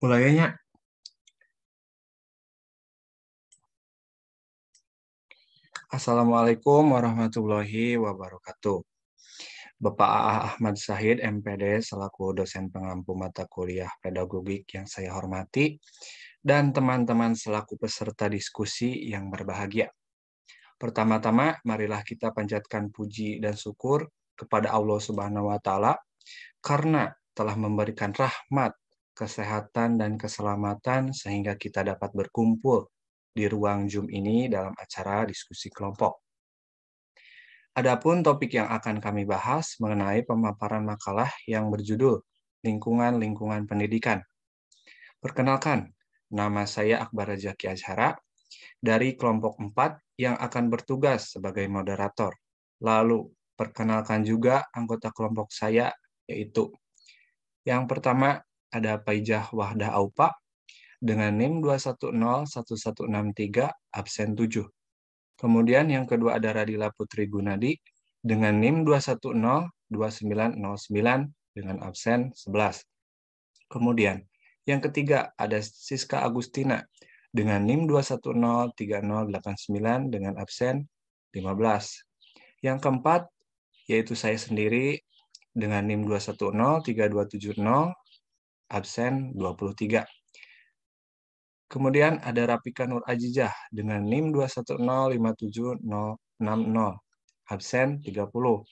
Mulainya. Assalamualaikum warahmatullahi wabarakatuh. Bapak A.A. Ahmad Syahid, MPD, selaku dosen pengampu mata kuliah pedagogik yang saya hormati, dan teman-teman selaku peserta diskusi yang berbahagia. Pertama-tama, marilah kita panjatkan puji dan syukur kepada Allah Subhanahu wa Ta'ala karena telah memberikan rahmat, kesehatan, dan keselamatan sehingga kita dapat berkumpul di ruang Zoom ini dalam acara diskusi kelompok. Adapun topik yang akan kami bahas mengenai pemaparan makalah yang berjudul Lingkungan-Lingkungan Pendidikan. Perkenalkan, nama saya Akbar Zaki Azhara dari kelompok 4 yang akan bertugas sebagai moderator. Lalu, perkenalkan juga anggota kelompok saya, yaitu yang pertama ada Paijah Wahdah Aupa dengan NIM 2101163 absen 7. Kemudian yang kedua ada Radila Putri Gunadi dengan NIM 2102909 dengan absen 11. Kemudian yang ketiga ada Siska Agustina dengan NIM 2103089 dengan absen 15. Yang keempat yaitu saya sendiri dengan NIM 2103270 absen 23. Kemudian ada Rapika Nur Ajijah dengan NIM 2105760 absen 30.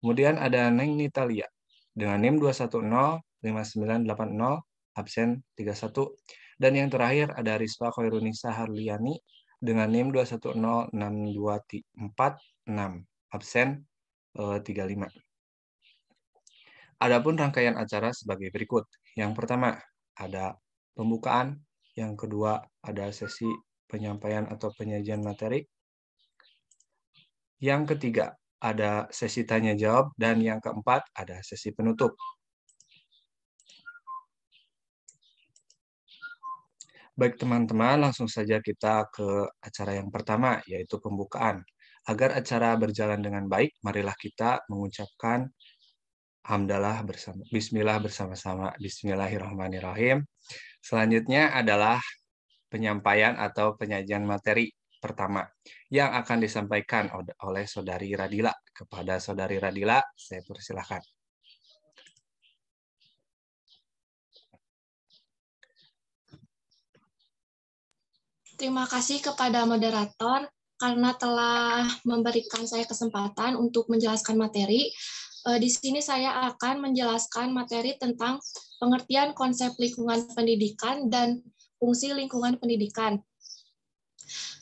Kemudian ada Neng Nitalia dengan NIM 2105980 absen 31. Dan yang terakhir ada Rispa Khairunisa Harliani dengan NIM 2106246 absen 35. Adapun rangkaian acara sebagai berikut. Yang pertama ada pembukaan, yang kedua ada sesi penyampaian atau penyajian materi, yang ketiga ada sesi tanya jawab, dan yang keempat ada sesi penutup. Baik teman-teman, langsung saja kita ke acara yang pertama, yaitu pembukaan. Agar acara berjalan dengan baik, marilah kita mengucapkan hamdalah bersama, bismillah bersama-sama. Bismillahirrahmanirrahim. Selanjutnya adalah penyampaian atau penyajian materi pertama yang akan disampaikan oleh Saudari Radila. Kepada Saudari Radila, saya persilahkan. Terima kasih kepada moderator karena telah memberikan saya kesempatan untuk menjelaskan materi. Di sini saya akan menjelaskan materi tentang pengertian konsep lingkungan pendidikan dan fungsi lingkungan pendidikan.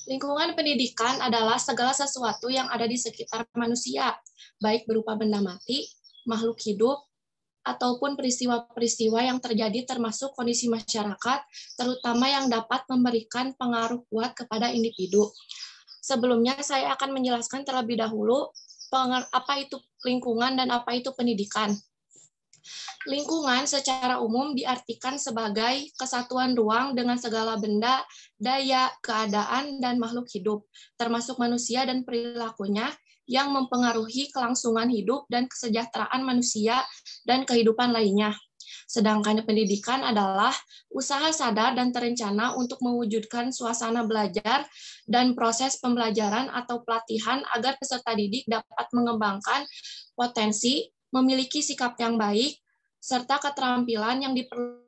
Lingkungan pendidikan adalah segala sesuatu yang ada di sekitar manusia, baik berupa benda mati, makhluk hidup, ataupun peristiwa-peristiwa yang terjadi termasuk kondisi masyarakat, terutama yang dapat memberikan pengaruh kuat kepada individu. Sebelumnya saya akan menjelaskan terlebih dahulu apa itu lingkungan dan apa itu pendidikan. Lingkungan secara umum diartikan sebagai kesatuan ruang dengan segala benda, daya, keadaan, dan makhluk hidup, termasuk manusia dan perilakunya, yang mempengaruhi kelangsungan hidup dan kesejahteraan manusia dan kehidupan lainnya. Sedangkan pendidikan adalah usaha sadar dan terencana untuk mewujudkan suasana belajar dan proses pembelajaran atau pelatihan agar peserta didik dapat mengembangkan potensi, memiliki sikap yang baik, serta keterampilan yang diperlukan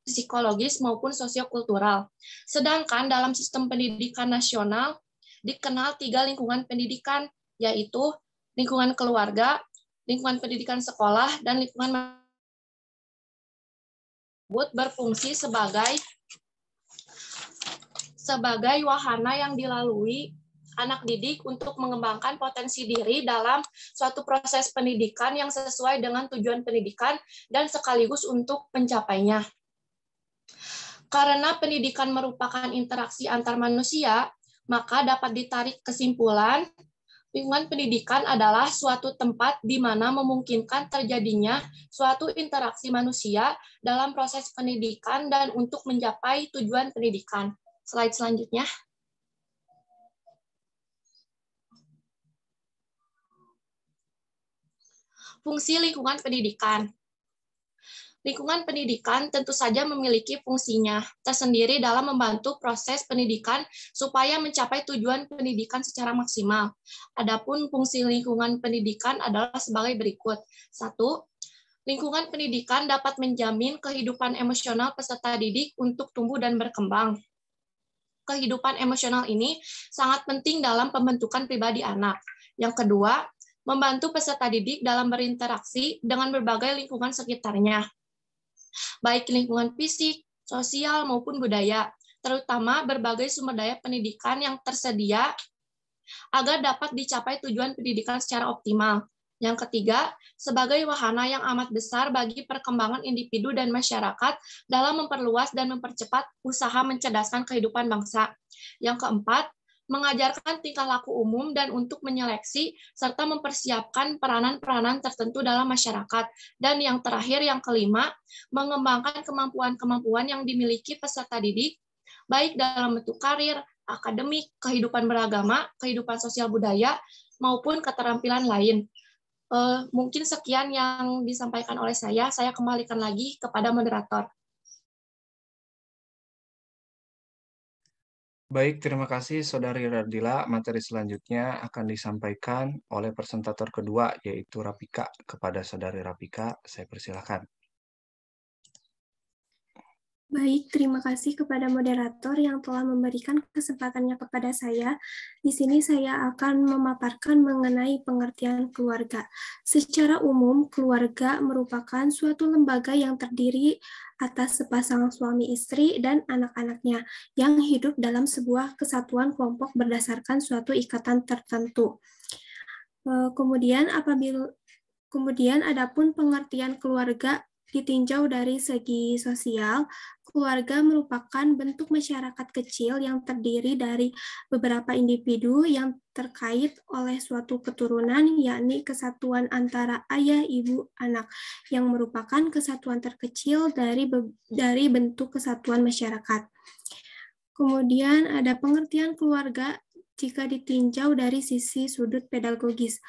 psikologis maupun sosiokultural. Sedangkan dalam sistem pendidikan nasional dikenal 3 lingkungan pendidikan, yaitu lingkungan keluarga, lingkungan pendidikan sekolah, dan lingkungan berfungsi sebagai wahana yang dilalui anak didik untuk mengembangkan potensi diri dalam suatu proses pendidikan yang sesuai dengan tujuan pendidikan dan sekaligus untuk pencapainya. Karena pendidikan merupakan interaksi antar manusia, maka dapat ditarik kesimpulan Lingkungan pendidikan adalah suatu tempat di mana memungkinkan terjadinya suatu interaksi manusia dalam proses pendidikan dan untuk mencapai tujuan pendidikan. Slide selanjutnya. Fungsi lingkungan pendidikan. Lingkungan pendidikan tentu saja memiliki fungsinya tersendiri dalam membantu proses pendidikan supaya mencapai tujuan pendidikan secara maksimal. Adapun fungsi lingkungan pendidikan adalah sebagai berikut. 1. Lingkungan pendidikan dapat menjamin kehidupan emosional peserta didik untuk tumbuh dan berkembang. Kehidupan emosional ini sangat penting dalam pembentukan pribadi anak. Yang kedua, membantu peserta didik dalam berinteraksi dengan berbagai lingkungan sekitarnya, baik lingkungan fisik, sosial, maupun budaya, terutama berbagai sumber daya pendidikan yang tersedia agar dapat dicapai tujuan pendidikan secara optimal. Yang ketiga, sebagai wahana yang amat besar bagi perkembangan individu dan masyarakat dalam memperluas dan mempercepat usaha mencerdaskan kehidupan bangsa. Yang keempat, mengajarkan tingkah laku umum dan untuk menyeleksi serta mempersiapkan peranan-peranan tertentu dalam masyarakat. Dan yang terakhir, yang kelima, mengembangkan kemampuan-kemampuan yang dimiliki peserta didik, baik dalam bentuk karir, akademik, kehidupan beragama, kehidupan sosial budaya, maupun keterampilan lain. Mungkin sekian yang disampaikan oleh saya kembalikan lagi kepada moderator. Baik, terima kasih Saudari Radila. Materi selanjutnya akan disampaikan oleh presentator kedua, yaitu Rapika. Kepada Saudari Rapika, saya persilahkan. Baik, terima kasih kepada moderator yang telah memberikan kesempatannya kepada saya. Di sini saya akan memaparkan mengenai pengertian keluarga. Secara umum, keluarga merupakan suatu lembaga yang terdiri atas sepasang suami istri dan anak-anaknya yang hidup dalam sebuah kesatuan kelompok berdasarkan suatu ikatan tertentu. Kemudian adapun pengertian keluarga ditinjau dari segi sosial, keluarga merupakan bentuk masyarakat kecil yang terdiri dari beberapa individu yang terkait oleh suatu keturunan, yakni kesatuan antara ayah, ibu, anak, yang merupakan kesatuan terkecil dari bentuk kesatuan masyarakat. Kemudian ada pengertian keluarga jika ditinjau dari sisi sudut pedagogis.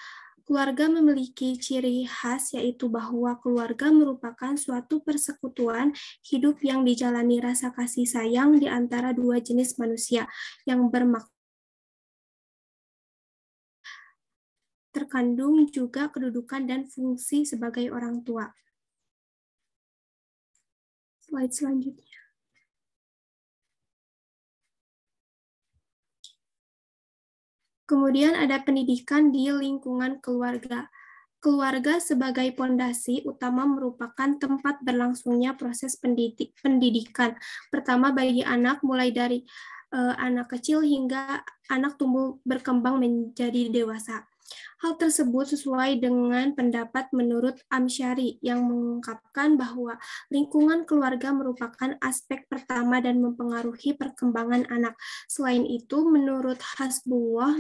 Keluarga memiliki ciri khas, yaitu bahwa keluarga merupakan suatu persekutuan hidup yang dijalani rasa kasih sayang di antara dua jenis manusia yang bermaksud terkandung juga kedudukan dan fungsi sebagai orang tua. Slide selanjutnya. Kemudian ada pendidikan di lingkungan keluarga. Keluarga sebagai pondasi utama merupakan tempat berlangsungnya proses pendidikan. Pertama bagi anak, mulai dari anak kecil hingga anak tumbuh berkembang menjadi dewasa. Hal tersebut sesuai dengan pendapat menurut Amsyari yang mengungkapkan bahwa lingkungan keluarga merupakan aspek pertama dan mempengaruhi perkembangan anak. Selain itu, menurut Hasbullah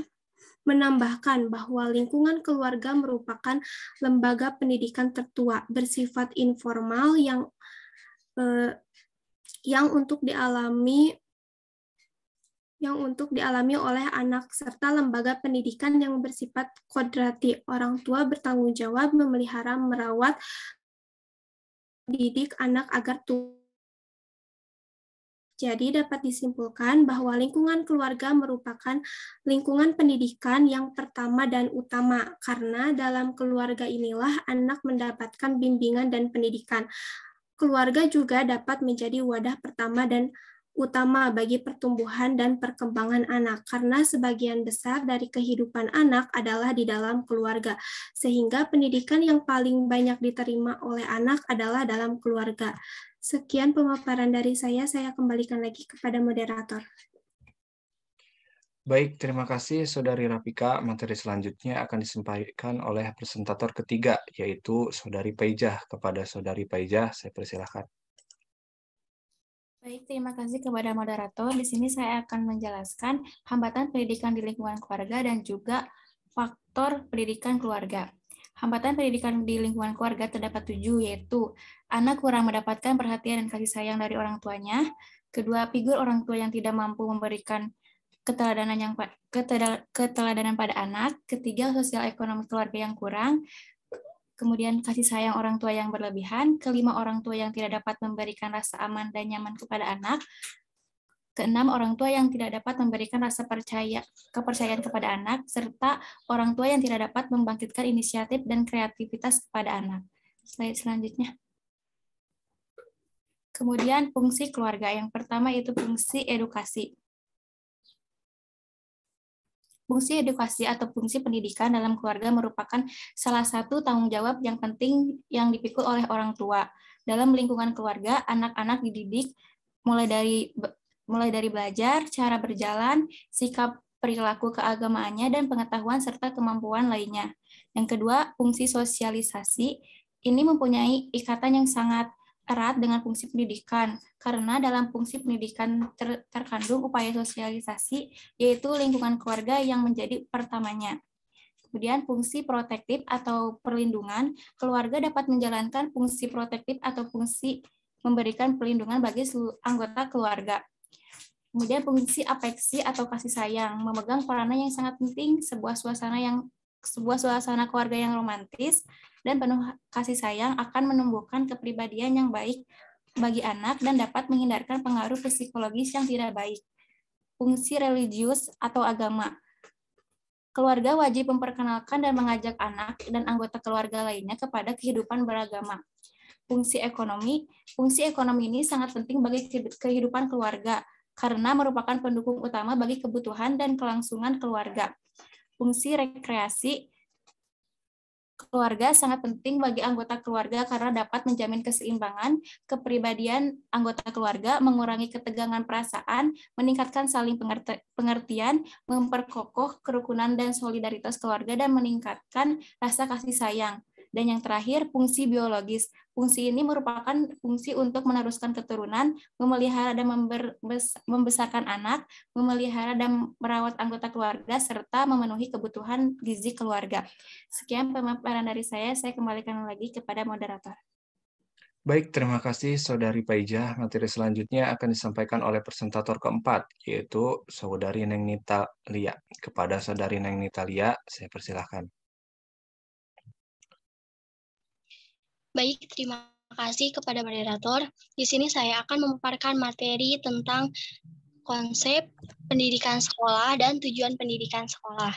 menambahkan bahwa lingkungan keluarga merupakan lembaga pendidikan tertua bersifat informal yang untuk dialami oleh anak serta lembaga pendidikan yang bersifat kodrati. Orang tua bertanggung jawab memelihara, merawat, didik anak agar tumbuh. Jadi dapat disimpulkan bahwa lingkungan keluarga merupakan lingkungan pendidikan yang pertama dan utama, karena dalam keluarga inilah anak mendapatkan bimbingan dan pendidikan. Keluarga juga dapat menjadi wadah pertama dan utama bagi pertumbuhan dan perkembangan anak, karena sebagian besar dari kehidupan anak adalah di dalam keluarga, sehingga pendidikan yang paling banyak diterima oleh anak adalah dalam keluarga. Sekian pemaparan dari saya kembalikan lagi kepada moderator. Baik, terima kasih Saudari Rapika. Materi selanjutnya akan disampaikan oleh presentator ketiga, yaitu Saudari Paijah. Kepada Saudari Paijah, saya persilahkan. Baik, terima kasih kepada moderator. Di sini saya akan menjelaskan hambatan pendidikan di lingkungan keluarga dan juga faktor pendidikan keluarga. Hambatan pendidikan di lingkungan keluarga terdapat 7, yaitu anak kurang mendapatkan perhatian dan kasih sayang dari orang tuanya. Kedua, figur orang tua yang tidak mampu memberikan keteladanan pada anak. Ketiga, sosial ekonomi keluarga yang kurang. Kemudian kasih sayang orang tua yang berlebihan. Kelima, orang tua yang tidak dapat memberikan rasa aman dan nyaman kepada anak. Keenam, orang tua yang tidak dapat memberikan rasa kepercayaan kepada anak, serta orang tua yang tidak dapat membangkitkan inisiatif dan kreativitas kepada anak. Slide selanjutnya. Kemudian fungsi keluarga. Yang pertama yaitu fungsi edukasi. Fungsi edukasi atau fungsi pendidikan dalam keluarga merupakan salah satu tanggung jawab yang penting yang dipikul oleh orang tua. Dalam lingkungan keluarga, anak-anak dididik mulai dari belajar, cara berjalan, sikap perilaku keagamaannya, dan pengetahuan serta kemampuan lainnya. Yang kedua, fungsi sosialisasi. Ini mempunyai ikatan yang sangat erat dengan fungsi pendidikan, karena dalam fungsi pendidikan terkandung upaya sosialisasi, yaitu lingkungan keluarga yang menjadi pertamanya. Kemudian fungsi protektif atau perlindungan, keluarga dapat menjalankan fungsi protektif atau fungsi memberikan perlindungan bagi seluruh anggota keluarga. Kemudian fungsi afeksi atau kasih sayang, memegang peranan yang sangat penting sebuah suasana keluarga yang romantis dan penuh kasih sayang akan menumbuhkan kepribadian yang baik bagi anak dan dapat menghindarkan pengaruh psikologis yang tidak baik. Fungsi religius atau agama. Keluarga wajib memperkenalkan dan mengajak anak dan anggota keluarga lainnya kepada kehidupan beragama. Fungsi ekonomi ini sangat penting bagi kehidupan keluarga karena merupakan pendukung utama bagi kebutuhan dan kelangsungan keluarga. Fungsi rekreasi. Keluarga sangat penting bagi anggota keluarga karena dapat menjamin keseimbangan kepribadian anggota keluarga, mengurangi ketegangan perasaan, meningkatkan saling pengertian, memperkokoh kerukunan dan solidaritas keluarga, dan meningkatkan rasa kasih sayang. Dan yang terakhir, fungsi biologis. Fungsi ini merupakan fungsi untuk meneruskan keturunan, memelihara dan membesarkan anak, memelihara dan merawat anggota keluarga, serta memenuhi kebutuhan gizi keluarga. Sekian pemaparan dari saya kembalikan lagi kepada moderator. Baik, terima kasih Saudari Paijah. Materi selanjutnya akan disampaikan oleh presentator keempat, yaitu Saudari Neng Nita Lia. Kepada Saudari Neng Nita Lia, saya persilahkan. Baik, terima kasih kepada moderator. Di sini saya akan memaparkan materi tentang konsep pendidikan sekolah dan tujuan pendidikan sekolah.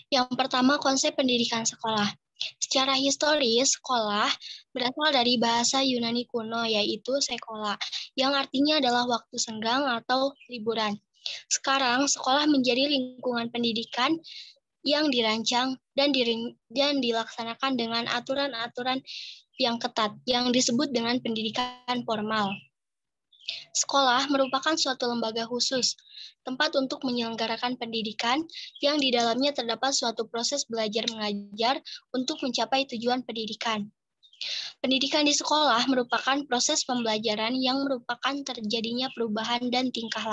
Yang pertama, konsep pendidikan sekolah. Secara historis, sekolah berasal dari bahasa Yunani kuno, yaitu sekolah, yang artinya adalah waktu senggang atau liburan. Sekarang, sekolah menjadi lingkungan pendidikan yang dirancang dan dilaksanakan dengan aturan-aturan yang ketat, yang disebut dengan pendidikan formal. Sekolah merupakan suatu lembaga khusus, tempat untuk menyelenggarakan pendidikan yang di dalamnya terdapat suatu proses belajar mengajar untuk mencapai tujuan pendidikan. Pendidikan di sekolah merupakan proses pembelajaran yang merupakan terjadinya perubahan dan tingkah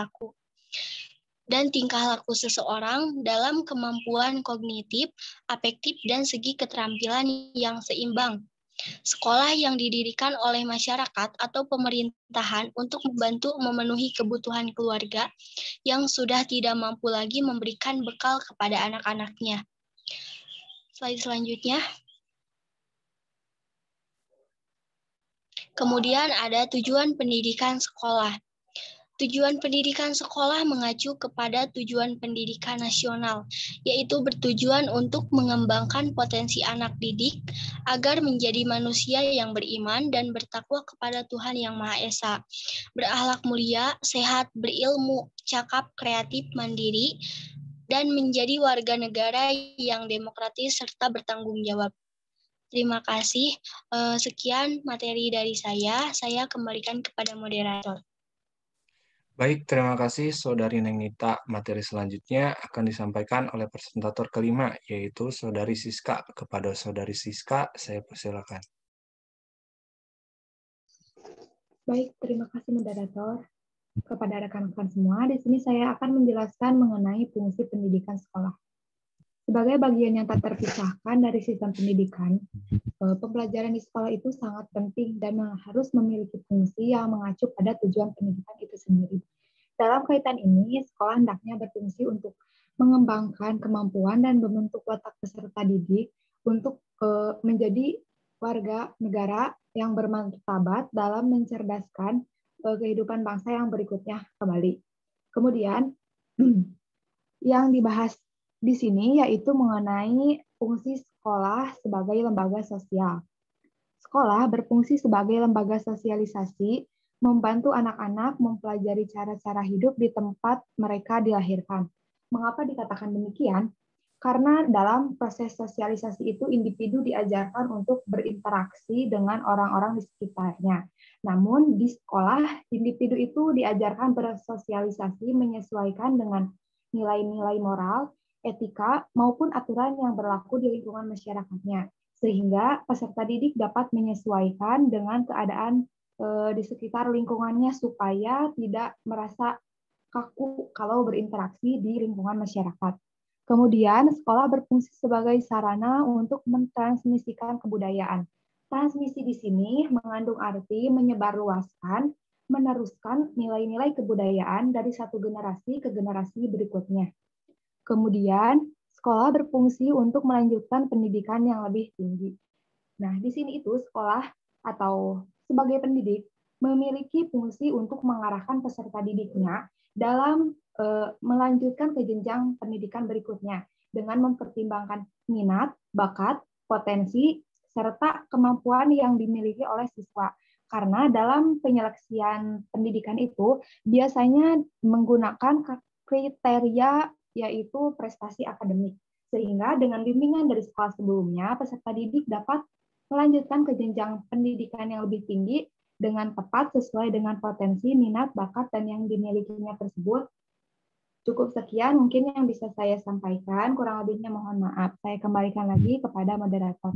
laku seseorang dalam kemampuan kognitif, afektif, dan segi keterampilan yang seimbang. Sekolah yang didirikan oleh masyarakat atau pemerintahan untuk membantu memenuhi kebutuhan keluarga yang sudah tidak mampu lagi memberikan bekal kepada anak-anaknya. Slide selanjutnya. Kemudian ada tujuan pendidikan sekolah. Tujuan pendidikan sekolah mengacu kepada tujuan pendidikan nasional, yaitu bertujuan untuk mengembangkan potensi anak didik agar menjadi manusia yang beriman dan bertakwa kepada Tuhan Yang Maha Esa, berakhlak mulia, sehat, berilmu, cakap, kreatif, mandiri, dan menjadi warga negara yang demokratis serta bertanggung jawab. Terima kasih. Sekian materi dari saya kembalikan kepada moderator. Baik, terima kasih Saudari Neng Nita. Materi selanjutnya akan disampaikan oleh presentator kelima, yaitu Saudari Siska. Kepada Saudari Siska, saya persilakan. Baik, terima kasih moderator. Kepada rekan-rekan semua, di sini saya akan menjelaskan mengenai fungsi pendidikan sekolah. Sebagai bagian yang tak terpisahkan dari sistem pendidikan, pembelajaran di sekolah itu sangat penting dan harus memiliki fungsi yang mengacu pada tujuan pendidikan itu sendiri. Dalam kaitan ini, sekolah hendaknya berfungsi untuk mengembangkan kemampuan dan membentuk watak peserta didik untuk menjadi warga negara yang bermartabat dalam mencerdaskan kehidupan bangsa yang berikutnya kembali. Kemudian, yang dibahas di sini yaitu mengenai fungsi sekolah sebagai lembaga sosial. Sekolah berfungsi sebagai lembaga sosialisasi, membantu anak-anak mempelajari cara-cara hidup di tempat mereka dilahirkan. Mengapa dikatakan demikian? Karena dalam proses sosialisasi itu individu diajarkan untuk berinteraksi dengan orang-orang di sekitarnya. Namun di sekolah, individu itu diajarkan bersosialisasi menyesuaikan dengan nilai-nilai moral, etika, maupun aturan yang berlaku di lingkungan masyarakatnya. Sehingga peserta didik dapat menyesuaikan dengan keadaan di sekitar lingkungannya supaya tidak merasa kaku kalau berinteraksi di lingkungan masyarakat. Kemudian, sekolah berfungsi sebagai sarana untuk mentransmisikan kebudayaan. Transmisi di sini mengandung arti menyebarluaskan, meneruskan nilai-nilai kebudayaan dari satu generasi ke generasi berikutnya. Kemudian, sekolah berfungsi untuk melanjutkan pendidikan yang lebih tinggi. Nah, di sini itu sekolah atau sebagai pendidik memiliki fungsi untuk mengarahkan peserta didiknya dalam melanjutkan ke jenjang pendidikan berikutnya dengan mempertimbangkan minat, bakat, potensi, serta kemampuan yang dimiliki oleh siswa. Karena dalam penyeleksian pendidikan itu biasanya menggunakan kriteria yaitu prestasi akademik. Sehingga dengan bimbingan dari sekolah sebelumnya, peserta didik dapat melanjutkan ke jenjang pendidikan yang lebih tinggi dengan tepat sesuai dengan potensi, minat, bakat, dan yang dimilikinya tersebut. Cukup sekian mungkin yang bisa saya sampaikan, kurang lebihnya mohon maaf. Saya kembalikan lagi kepada moderator.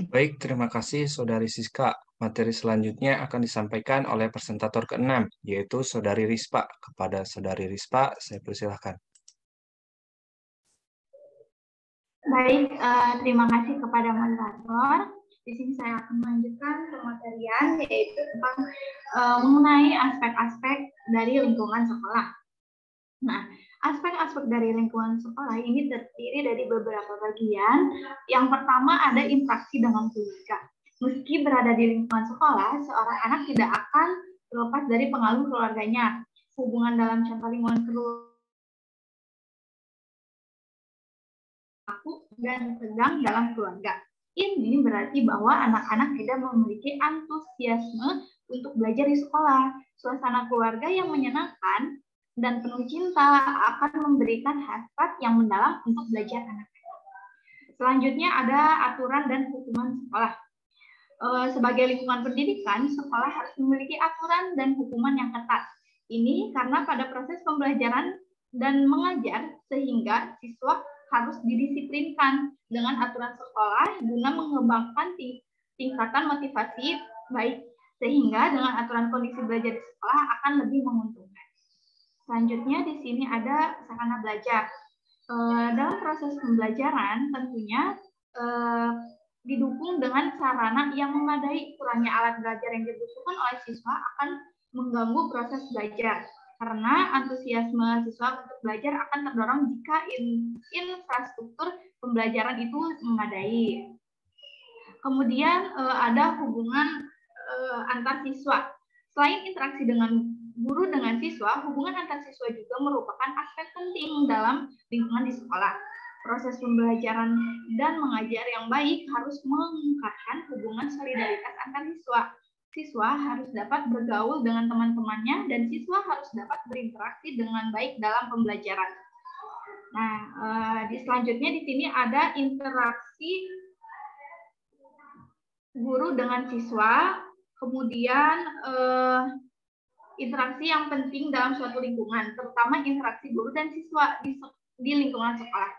Baik, terima kasih Saudari Siska. Materi selanjutnya akan disampaikan oleh presentator ke-6, yaitu Saudari Rispa. Kepada Saudari Rispa, saya persilahkan. Baik, terima kasih kepada moderator. Di sini saya akan melanjutkan pematerian yaitu tentang mengenai aspek-aspek dari lingkungan sekolah. Nah, aspek-aspek dari lingkungan sekolah ini terdiri dari beberapa bagian. Yang pertama ada interaksi dengan keluarga. Meski berada di lingkungan sekolah, seorang anak tidak akan terlepas dari pengaruh keluarganya. Hubungan dalam contoh lingkungan keluarga dan tegang dalam keluarga. Ini berarti bahwa anak-anak tidak memiliki antusiasme untuk belajar di sekolah. Suasana keluarga yang menyenangkan dan penuh cinta akan memberikan hasrat yang mendalam untuk belajar anak-anak. Selanjutnya ada aturan dan hukuman sekolah. Sebagai lingkungan pendidikan, sekolah harus memiliki aturan dan hukuman yang ketat. Ini karena pada proses pembelajaran dan mengajar sehingga siswa harus didisiplinkan dengan aturan sekolah guna mengembangkan tingkatan motivasi baik, sehingga dengan aturan kondisi belajar di sekolah akan lebih menguntungkan. Selanjutnya di sini ada sarana belajar. Dalam proses pembelajaran tentunya didukung dengan sarana yang memadai. Kurangnya alat belajar yang dibutuhkan oleh siswa akan mengganggu proses belajar. Karena antusiasme siswa untuk belajar akan terdorong jika infrastruktur pembelajaran itu memadai. Kemudian ada hubungan antar siswa. Selain interaksi dengan guru dengan siswa, hubungan antar siswa juga merupakan aspek penting dalam lingkungan di sekolah. Proses pembelajaran dan mengajar yang baik harus mengungkapkan hubungan solidaritas antar siswa. Siswa harus dapat bergaul dengan teman-temannya dan siswa harus dapat berinteraksi dengan baik dalam pembelajaran. Nah, selanjutnya di sini ada interaksi guru dengan siswa, kemudian interaksi yang penting dalam suatu lingkungan, terutama interaksi guru dan siswa di lingkungan sekolah.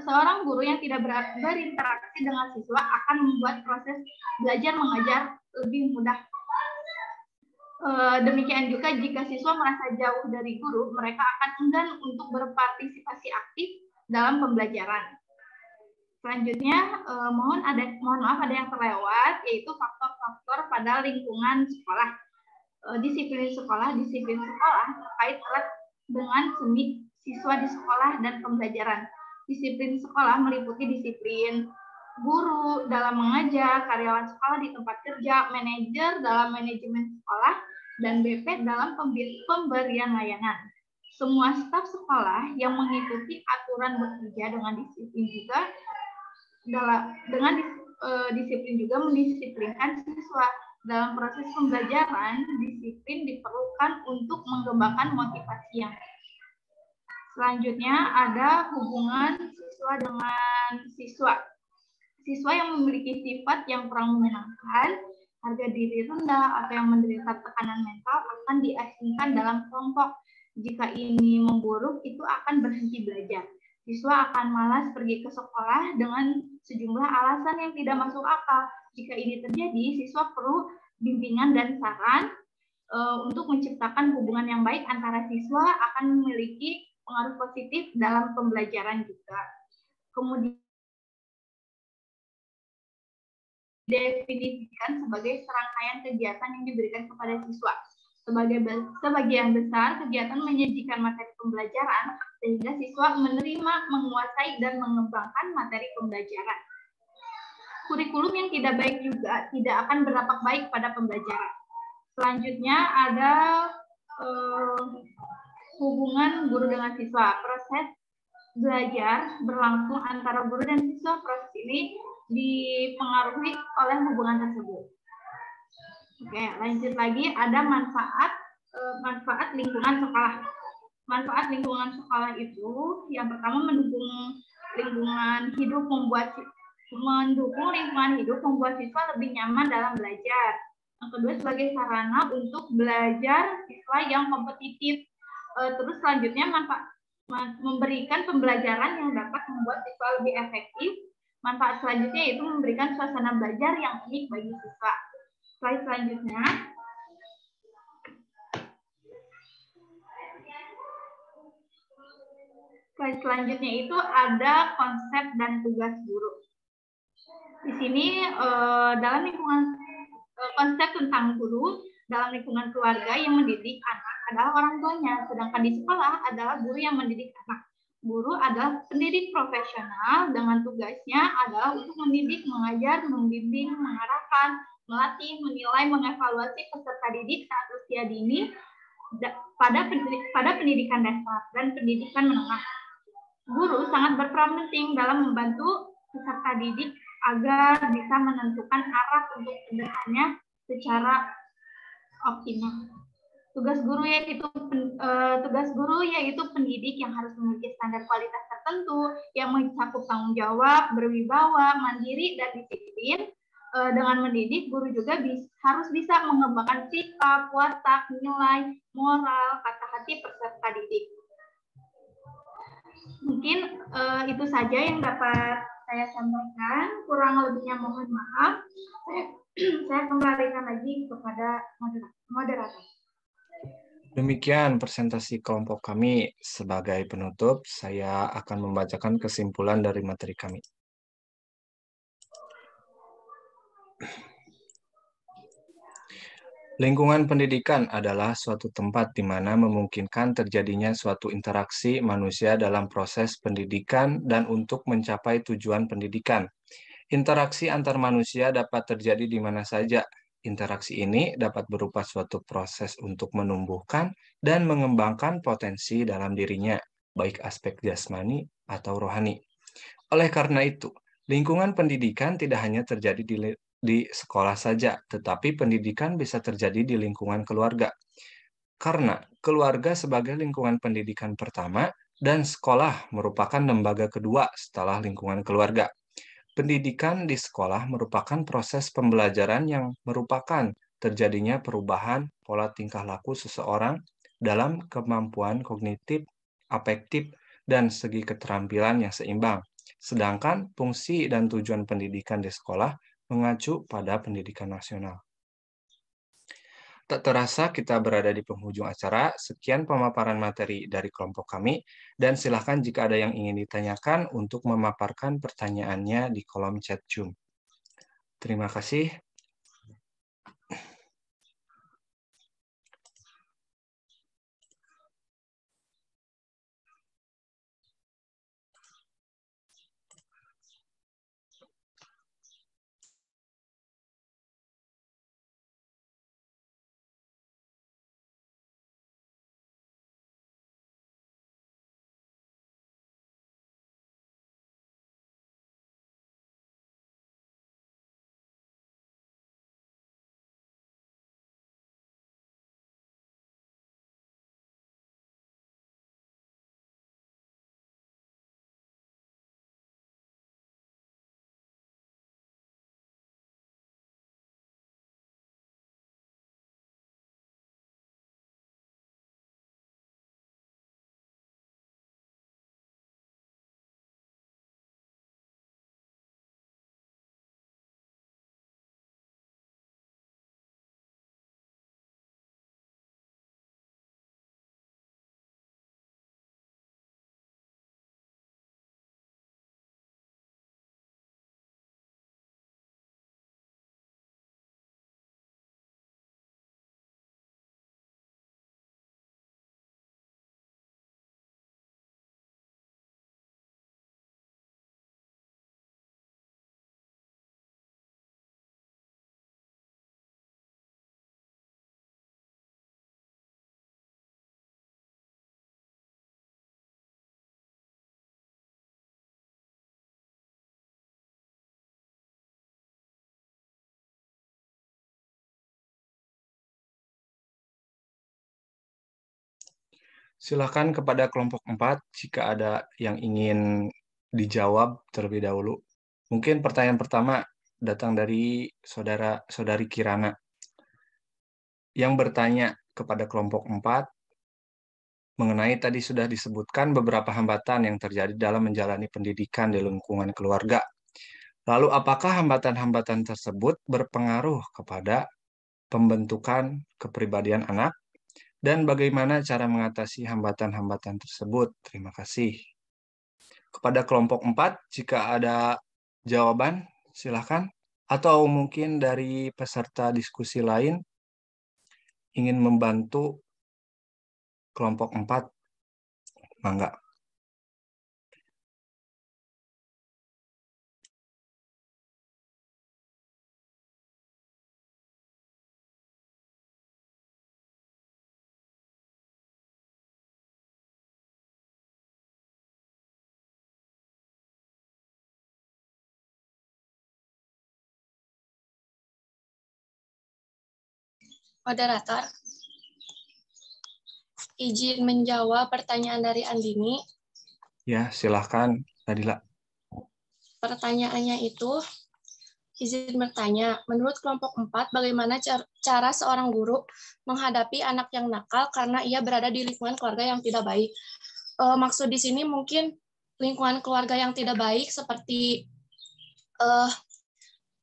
Seorang guru yang tidak berinteraksi dengan siswa akan membuat proses belajar mengajar lebih mudah. Demikian juga jika siswa merasa jauh dari guru, mereka akan enggan untuk berpartisipasi aktif dalam pembelajaran. Selanjutnya, mohon maaf ada yang terlewat, yaitu faktor-faktor pada lingkungan sekolah. Disiplin sekolah terkait erat dengan seni siswa di sekolah dan pembelajaran. Disiplin sekolah meliputi disiplin guru dalam mengajar, karyawan sekolah di tempat kerja, manajer dalam manajemen sekolah, dan BP dalam pemberian layanan. Semua staf sekolah yang mengikuti aturan bekerja dengan disiplin juga mendisiplinkan siswa. Dalam proses pembelajaran, disiplin diperlukan untuk mengembangkan motivasi yang baik. Selanjutnya ada hubungan siswa dengan siswa. Siswa yang memiliki sifat yang kurang menyenangkan, harga diri rendah, atau yang menderita tekanan mental akan diasingkan dalam kelompok. Jika ini memburuk, itu akan berhenti belajar. Siswa akan malas pergi ke sekolah dengan sejumlah alasan yang tidak masuk akal. Jika ini terjadi, siswa perlu bimbingan dan saran untuk menciptakan hubungan yang baik antara siswa, akan memiliki pengaruh positif dalam pembelajaran juga. Kemudian definisikan sebagai serangkaian kegiatan yang diberikan kepada siswa. Sebagian besar kegiatan menyajikan materi pembelajaran sehingga siswa menerima, menguasai, dan mengembangkan materi pembelajaran. Kurikulum yang tidak baik juga tidak akan berdampak baik pada pembelajaran. Selanjutnya ada hubungan guru dengan siswa. Proses belajar berlangsung antara guru dan siswa. Proses ini dipengaruhi oleh hubungan tersebut. Oke, lanjut lagi ada manfaat lingkungan sekolah. Manfaat lingkungan sekolah itu yang pertama mendukung lingkungan hidup membuat siswa lebih nyaman dalam belajar. Yang kedua sebagai sarana untuk belajar siswa yang kompetitif. Terus selanjutnya memberikan pembelajaran yang dapat membuat siswa lebih efektif. Manfaat selanjutnya yaitu memberikan suasana belajar yang unik bagi siswa. Slide selanjutnya. Slide selanjutnya itu ada konsep dan tugas guru. Di sini dalam lingkungan konsep tentang guru dalam lingkungan keluarga yang mendidik anak adalah orang tuanya, sedangkan di sekolah adalah guru yang mendidik anak. Guru adalah pendidik profesional dengan tugasnya adalah untuk mendidik, mengajar, membimbing, mengarahkan, melatih, menilai, mengevaluasi peserta didik saat usia dini pada pendidikan dasar dan pendidikan menengah. Guru sangat berperan penting dalam membantu peserta didik agar bisa menentukan arah untuk kedepannya secara optimal. Tugas guru yaitu pendidik yang harus memiliki standar kualitas tertentu yang mencakup tanggung jawab, berwibawa, mandiri, dan disiplin. Dengan mendidik, guru juga harus bisa mengembangkan sikap, watak, nilai, moral, kata hati peserta didik. Mungkin itu saja yang dapat saya sampaikan. Kurang lebihnya mohon maaf. Saya kembalikan lagi kepada moderator. Demikian presentasi kelompok kami. Sebagai penutup, saya akan membacakan kesimpulan dari materi kami. Lingkungan pendidikan adalah suatu tempat di mana memungkinkan terjadinya suatu interaksi manusia dalam proses pendidikan dan untuk mencapai tujuan pendidikan. Interaksi antar manusia dapat terjadi di mana saja. Interaksi ini dapat berupa suatu proses untuk menumbuhkan dan mengembangkan potensi dalam dirinya, baik aspek jasmani atau rohani. Oleh karena itu, lingkungan pendidikan tidak hanya terjadi di sekolah saja, tetapi pendidikan bisa terjadi di lingkungan keluarga. Karena keluarga sebagai lingkungan pendidikan pertama dan sekolah merupakan lembaga kedua setelah lingkungan keluarga. Pendidikan di sekolah merupakan proses pembelajaran yang merupakan terjadinya perubahan pola tingkah laku seseorang dalam kemampuan kognitif, afektif, dan segi keterampilan yang seimbang. Sedangkan fungsi dan tujuan pendidikan di sekolah mengacu pada pendidikan nasional. Tak terasa kita berada di penghujung acara. Sekian pemaparan materi dari kelompok kami, dan silakan jika ada yang ingin ditanyakan untuk memaparkan pertanyaannya di kolom chat Zoom. Terima kasih. Silakan kepada kelompok 4 jika ada yang ingin dijawab terlebih dahulu. Mungkin pertanyaan pertama datang dari saudari Kirana yang bertanya kepada kelompok 4 mengenai tadi sudah disebutkan beberapa hambatan yang terjadi dalam menjalani pendidikan di lingkungan keluarga. Lalu apakah hambatan-hambatan tersebut berpengaruh kepada pembentukan kepribadian anak? Dan bagaimana cara mengatasi hambatan-hambatan tersebut? Terima kasih. Kepada kelompok 4, jika ada jawaban, silakan. Atau mungkin dari peserta diskusi lain ingin membantu kelompok 4, mangga. Moderator, izin menjawab pertanyaan dari Andini. Ya, silahkan, Nadila. Pertanyaannya itu, izin bertanya, menurut kelompok 4, bagaimana cara seorang guru menghadapi anak yang nakal karena ia berada di lingkungan keluarga yang tidak baik? Maksud di sini mungkin lingkungan keluarga yang tidak baik seperti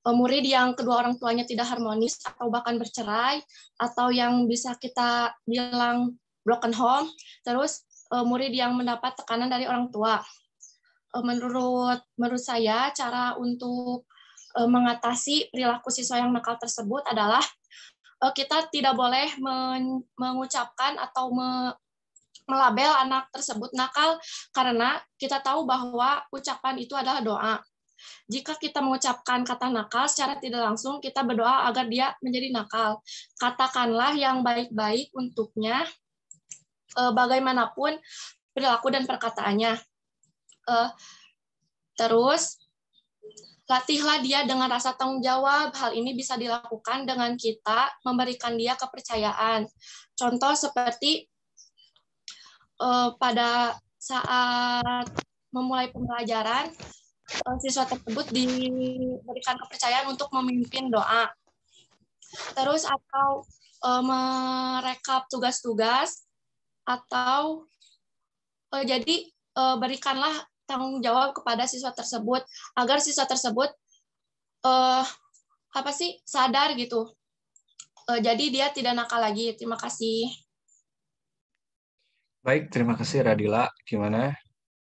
murid yang kedua orang tuanya tidak harmonis atau bahkan bercerai, atau yang bisa kita bilang broken home, terus murid yang mendapat tekanan dari orang tua. Menurut saya, cara untuk mengatasi perilaku siswa yang nakal tersebut adalah kita tidak boleh mengucapkan atau melabel anak tersebut nakal, karena kita tahu bahwa ucapan itu adalah doa. Jika kita mengucapkan kata nakal secara tidak langsung, kita berdoa agar dia menjadi nakal. Katakanlah yang baik-baik untuknya, bagaimanapun perilaku dan perkataannya. Terus, latihlah dia dengan rasa tanggung jawab. Hal ini bisa dilakukan dengan kita memberikan dia kepercayaan. Contoh seperti pada saat memulai pembelajaran, siswa tersebut diberikan kepercayaan untuk memimpin doa. Terus atau merekap tugas-tugas, atau jadi berikanlah tanggung jawab kepada siswa tersebut agar siswa tersebut sadar gitu jadi dia tidak nakal lagi. Terima kasih. Baik, terima kasih Radila. Gimana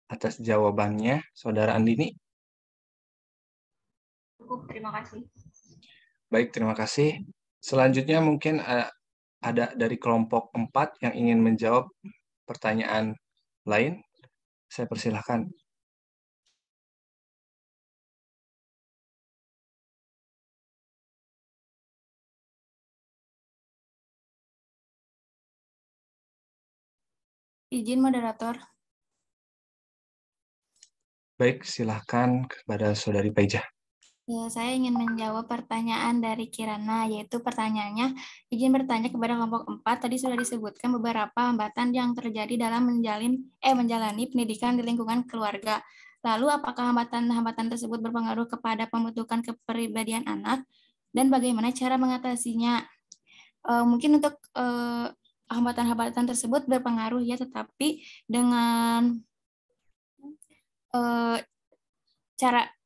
atas jawabannya, Saudara Andini? Cukup, terima kasih. Baik, terima kasih. Selanjutnya mungkin ada dari kelompok 4 yang ingin menjawab pertanyaan lain. Saya persilahkan. Izin moderator. Baik, silahkan kepada Saudari Paijah. Ya, saya ingin menjawab pertanyaan dari Kirana, yaitu pertanyaannya, izin bertanya kepada kelompok 4, tadi sudah disebutkan beberapa hambatan yang terjadi dalam menjalani pendidikan di lingkungan keluarga. Lalu, apakah hambatan-hambatan tersebut berpengaruh kepada pembentukan kepribadian anak, dan bagaimana cara mengatasinya? Mungkin untuk hambatan-hambatan tersebut berpengaruh ya, tetapi dengan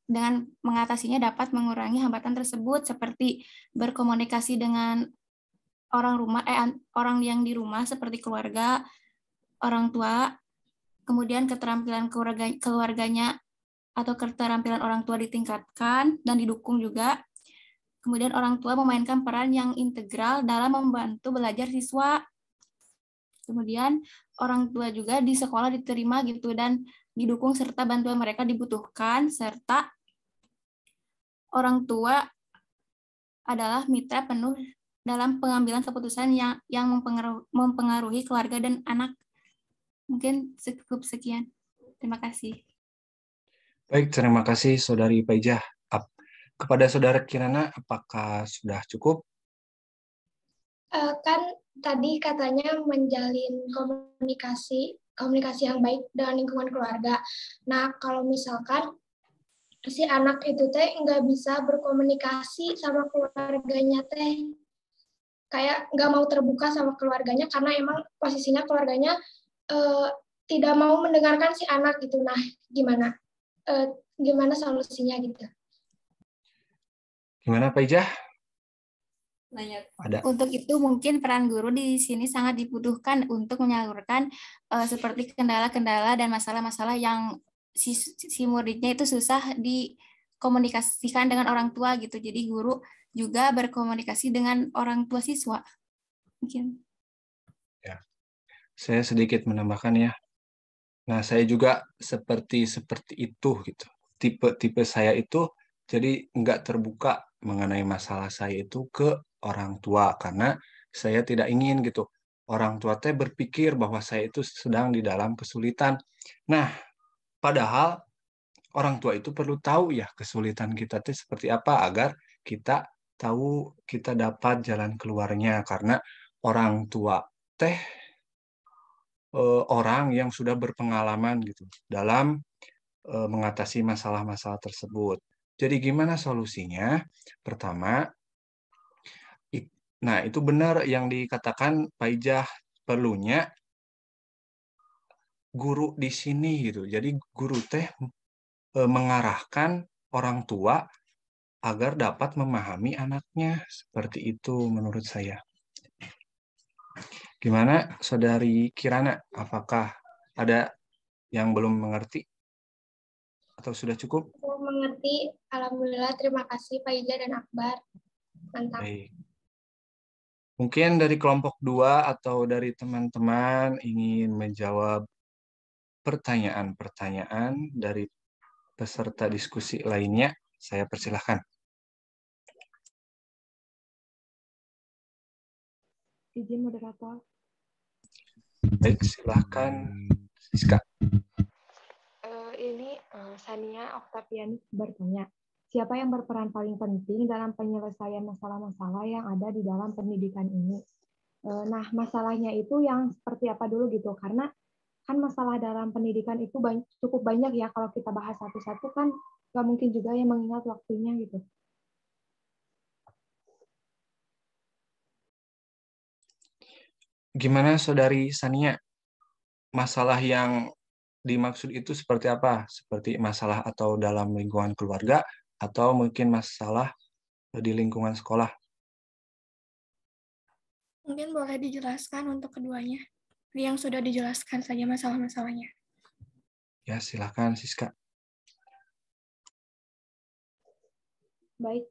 dengan mengatasinya dapat mengurangi hambatan tersebut seperti berkomunikasi dengan orang yang di rumah seperti keluarga, orang tua, kemudian keterampilan keluarganya atau keterampilan orang tua ditingkatkan dan didukung juga. Kemudian orang tua memainkan peran yang integral dalam membantu belajar siswa. Kemudian orang tua juga di sekolah diterima gitu dan didukung serta bantuan mereka dibutuhkan, serta orang tua adalah mitra penuh dalam pengambilan keputusan yang mempengaruhi keluarga dan anak. Mungkin cukup sekian. Terima kasih. Baik, terima kasih Saudari Paijah. Kepada Saudara Kirana, apakah sudah cukup? Kan tadi katanya menjalin komunikasi yang baik dengan lingkungan keluarga. Nah, kalau misalkan si anak itu teh nggak bisa berkomunikasi sama keluarganya teh, kayak nggak mau terbuka sama keluarganya karena emang posisinya keluarganya tidak mau mendengarkan si anak gitu. Nah, gimana solusinya gitu? Gimana Pak Ijah? Untuk itu mungkin peran guru di sini sangat dibutuhkan untuk menyalurkan seperti kendala-kendala dan masalah-masalah yang si muridnya itu susah dikomunikasikan dengan orang tua gitu. Jadi guru juga berkomunikasi dengan orang tua siswa. Mungkin. Ya, saya sedikit menambahkan ya. Nah, saya juga seperti itu gitu. Tipe saya itu jadi nggak terbuka mengenai masalah saya itu ke orang tua karena saya tidak ingin gitu orang tua teh berpikir bahwa saya itu sedang di dalam kesulitan. Nah, padahal orang tua itu perlu tahu ya kesulitan kita teh seperti apa agar kita tahu kita dapat jalan keluarnya karena orang tua teh orang yang sudah berpengalaman gitu dalam mengatasi masalah-masalah tersebut. Jadi gimana solusinya? Pertama, nah itu benar yang dikatakan Pak Ijah, perlunya guru di sini gitu. Jadi guru teh mengarahkan orang tua agar dapat memahami anaknya. Seperti itu menurut saya. Gimana Saudari Kirana? Apakah ada yang belum mengerti? Atau sudah cukup? Aku mengerti. Alhamdulillah, terima kasih Pak Ija dan Akbar. Mantap. Baik. Mungkin dari kelompok 2 atau dari teman-teman ingin menjawab pertanyaan-pertanyaan dari peserta diskusi lainnya, saya persilahkan. Izin moderator. Baik, silahkan Siska. Ini Sania Oktaviani bertanya, siapa yang berperan paling penting dalam penyelesaian masalah-masalah yang ada di dalam pendidikan ini? Nah, masalahnya itu yang seperti apa dulu gitu, karena kan masalah dalam pendidikan itu cukup banyak ya, kalau kita bahas satu-satu kan nggak mungkin juga yang mengingat waktunya gitu. Gimana Saudari Sania? Masalah yang dimaksud itu seperti apa? Seperti masalah atau dalam lingkungan keluarga atau mungkin masalah di lingkungan sekolah? Mungkin boleh dijelaskan untuk keduanya. Yang sudah dijelaskan saja masalah-masalahnya. Ya, silakan Siska. Baik,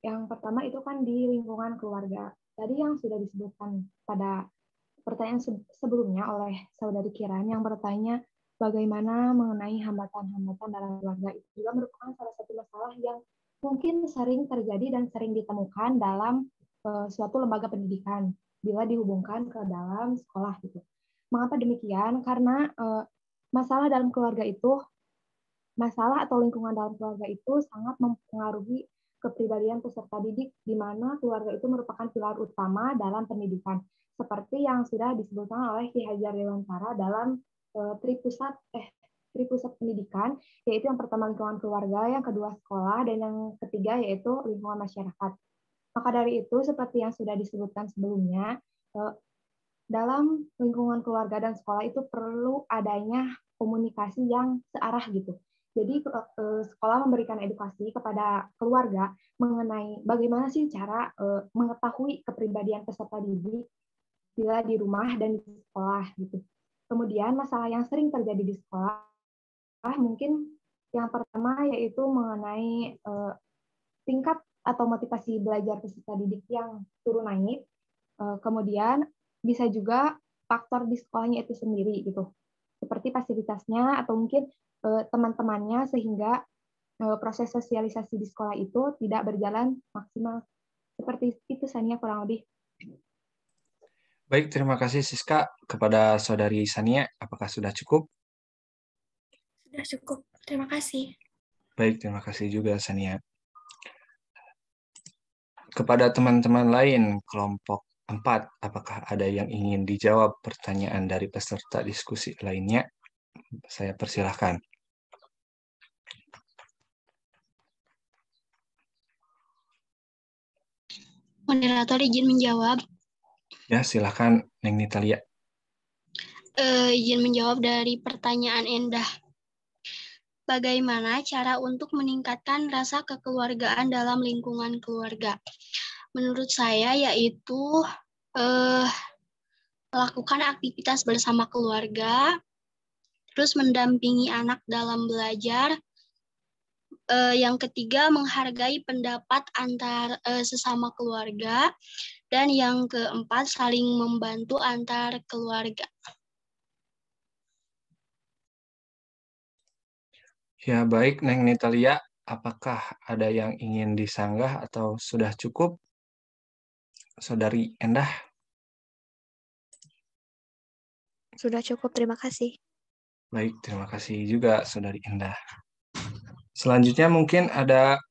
yang pertama itu kan di lingkungan keluarga. Tadi yang sudah disebutkan pada pertanyaan sebelumnya oleh Saudari Kiran yang bertanya bagaimana mengenai hambatan-hambatan dalam keluarga, itu juga merupakan salah satu masalah yang mungkin sering terjadi dan sering ditemukan dalam suatu lembaga pendidikan bila dihubungkan ke dalam sekolah gitu. Mengapa demikian? Karena masalah dalam keluarga itu, masalah atau lingkungan dalam keluarga itu sangat mempengaruhi kepribadian peserta didik, di mana keluarga itu merupakan pilar utama dalam pendidikan. Seperti yang sudah disebutkan oleh Ki Hajar Dewantara dalam Tripusat Pendidikan, yaitu yang pertama lingkungan keluarga, yang kedua sekolah, dan yang ketiga yaitu lingkungan masyarakat. Maka dari itu, seperti yang sudah disebutkan sebelumnya, dalam lingkungan keluarga dan sekolah itu perlu adanya komunikasi yang searah gitu. Jadi sekolah memberikan edukasi kepada keluarga mengenai bagaimana sih cara mengetahui kepribadian peserta didik bila di rumah dan di sekolah gitu. Kemudian masalah yang sering terjadi di sekolah mungkin yang pertama yaitu mengenai tingkat atau motivasi belajar peserta didik yang turun naik. Kemudian bisa juga faktor di sekolahnya itu sendiri gitu, seperti fasilitasnya atau mungkin teman-temannya, sehingga proses sosialisasi di sekolah itu tidak berjalan maksimal. Seperti itu Sania kurang lebih. Baik, terima kasih Siska. Kepada Saudari Sania, apakah sudah cukup? Sudah cukup. Terima kasih. Baik, terima kasih juga Sania. Kepada teman-teman lain, kelompok 4, apakah ada yang ingin dijawab pertanyaan dari peserta diskusi lainnya? Saya persilahkan. Moderator izin menjawab. Ya, silahkan Neng Nitalia. Izin menjawab dari pertanyaan Endah. Bagaimana cara untuk meningkatkan rasa kekeluargaan dalam lingkungan keluarga? Menurut saya yaitu melakukan aktivitas bersama keluarga, terus mendampingi anak dalam belajar. Yang ketiga, menghargai pendapat antar sesama keluarga. Dan yang keempat, saling membantu antar keluarga. Ya, baik Neng Nitalia. Apakah ada yang ingin disanggah atau sudah cukup? Saudari Endah. Sudah cukup, terima kasih. Baik, terima kasih juga Saudari Endah. Selanjutnya mungkin ada